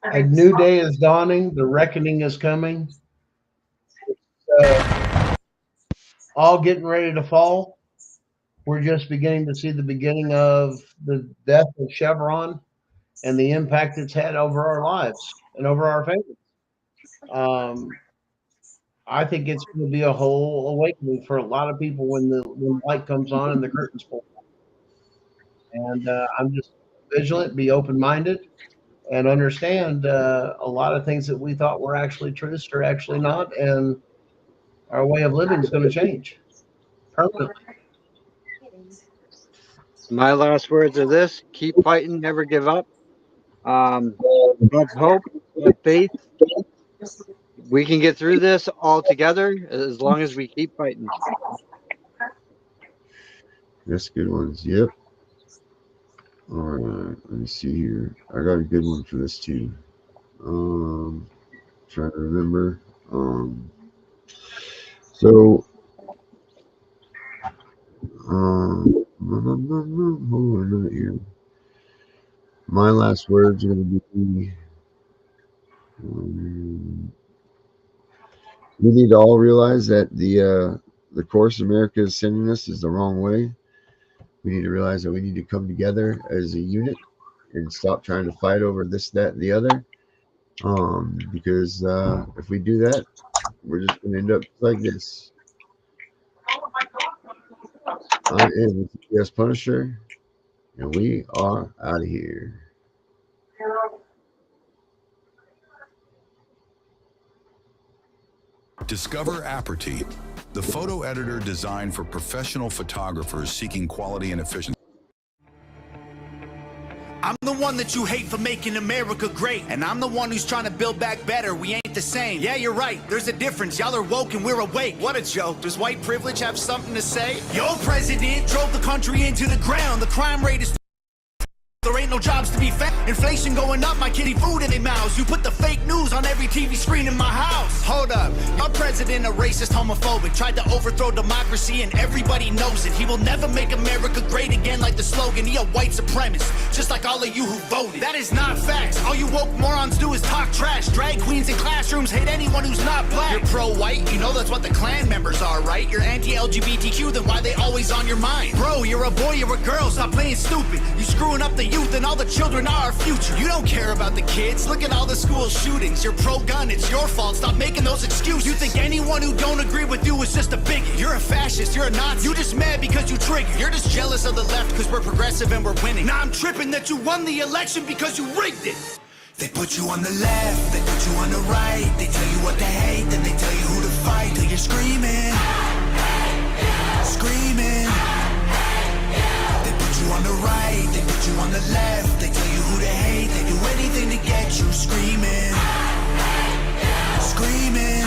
A new day is dawning. The reckoning is coming. All getting ready to fall. We're just beginning to see the beginning of the death of Chevron and the impact it's had over our lives and over our families. I think it's going to be a whole awakening for a lot of people when the light comes on and the curtains pull. And I'm just vigilant, be open-minded, and understand a lot of things that we thought were actually truths are actually not, and our way of living is going to change permanently. My last words are this: keep fighting, never give up. Have hope, have faith. We can get through this all together as long as we keep fighting. That's good ones. Yep. All right. Let me see here. I got a good one for this too. Trying to remember. So, hold on a minute here. My last words are going to be, we need to all realize that the course America is sending us is the wrong way. We need to realize that we need to come together as a unit and stop trying to fight over this, that, and the other. Because if we do that, we're just going to end up like this. I am the CPS Punisher, and we are out of here. Discover Aperty, the photo editor designed for professional photographers seeking quality and efficiency. I'm the one that you hate for making America great, and I'm the one who's trying to build back better. We ain't the same. Yeah, you're right. There's a difference. Y'all are woke and we're awake. What a joke. Does white privilege have something to say? Your president drove the country into the ground. The crime rate is... There ain't no jobs to be found. Inflation going up, my kitty food in their mouths. You put the fake news on every TV screen in my house. Hold up, our president a racist, homophobic, tried to overthrow democracy and everybody knows it. He will never make America great again like the slogan. He a white supremacist, just like all of you who voted. That is not facts. All you woke morons do is talk trash. Drag queens in classrooms hate anyone who's not black. You're pro-white, you know that's what the Klan members are, right? You're anti-LGBTQ, then why they always on your mind? Bro, you're a boy, you're a girl, stop playing stupid. You screwing up the youth and all the children are our future. You don't care about the kids. Look at all the school shootings. You're pro-gun, it's your fault. Stop making those excuses. You think anyone who don't agree with you is just a bigot. You're a fascist, you're a Nazi. You just mad because you triggered. You're just jealous of the left because we're progressive and we're winning. Now I'm tripping that you won the election because you rigged it. They put you on the left, they put you on the right. They tell you what to hate, then they tell you who to fight. Till you're screaming, screaming. You on the right, they put you on the left. They tell you who to hate, they do anything to get you screaming, screaming.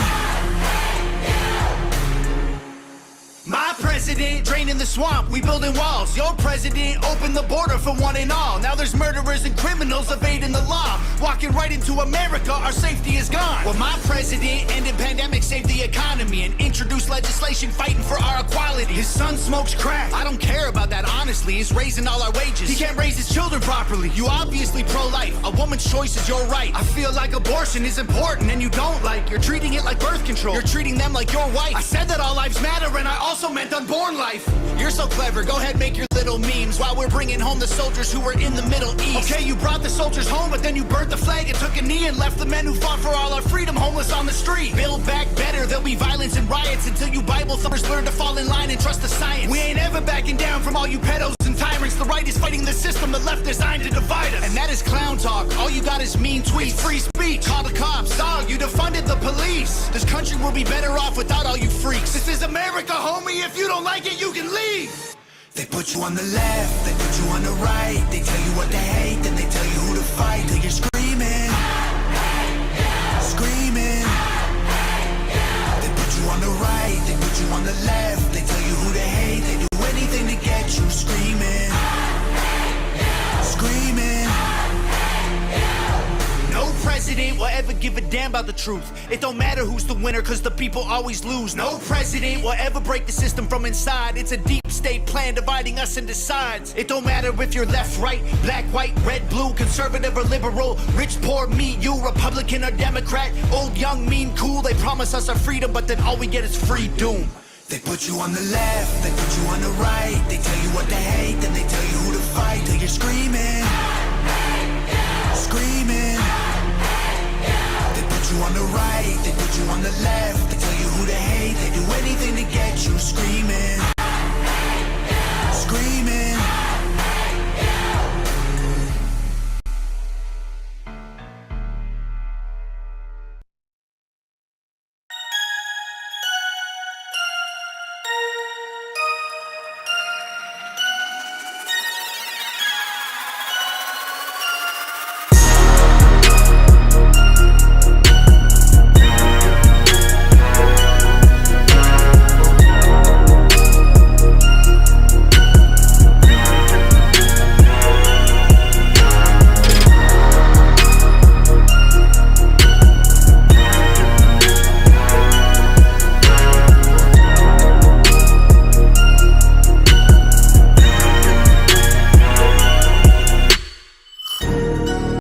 My president draining the swamp, we building walls. Your president opened the border for one and all. Now there's murderers and criminals evading the law. Walking right into America, our safety is gone. Well, my president ended pandemic, saved the economy, and introduced legislation fighting for our equality. His son smokes crack. I don't care about that, honestly. He's raising all our wages. He can't raise his children properly. You obviously pro-life. A woman's choice is your right. I feel like abortion is important and you don't like. You're treating it like birth control. You're treating them like your wife. I said that all lives matter and I also meant unborn life. You're so clever, go ahead, make your little memes while we're bringing home the soldiers who were in the Middle East. Okay, you brought the soldiers home, but then you burnt the flag and took a knee and left the men who fought for all our freedom homeless on the street. Build back better, there'll be violence and riots until you Bible thumpers learn to fall in line and trust the science. We ain't ever backing down from all you pedos and tyrants. the right is fighting the system, the left designed to divide us. And that is clown talk. All you got is mean tweets. It's free speech. Call the cops. Dog, you defunded the police. This country will be better off without all you freaks. This is America, homie. If you don't like it, you can leave. They put you on the left, they put you on the right. They tell you what to hate, then they tell you who to fight. Till you're screaming, screaming. They put you on the right, they put you on the left. They tell you who to hate, they do anything to get you screaming, screaming. No president will ever give a damn about the truth. It don't matter who's the winner, cause the people always lose. No president will ever break the system from inside. It's a deep state plan dividing us into sides. It don't matter if you're left, right, black, white, red, blue, conservative or liberal, rich, poor, me, you, Republican or Democrat, old, young, mean, cool. They promise us our freedom, but then all we get is free doom. They put you on the left, they put you on the right. They tell you what to hate, then they tell you who to fight. Till you're screaming, screaming. They put you on the right, they put you on the left. They tell you who to hate, they do anything to get you screaming,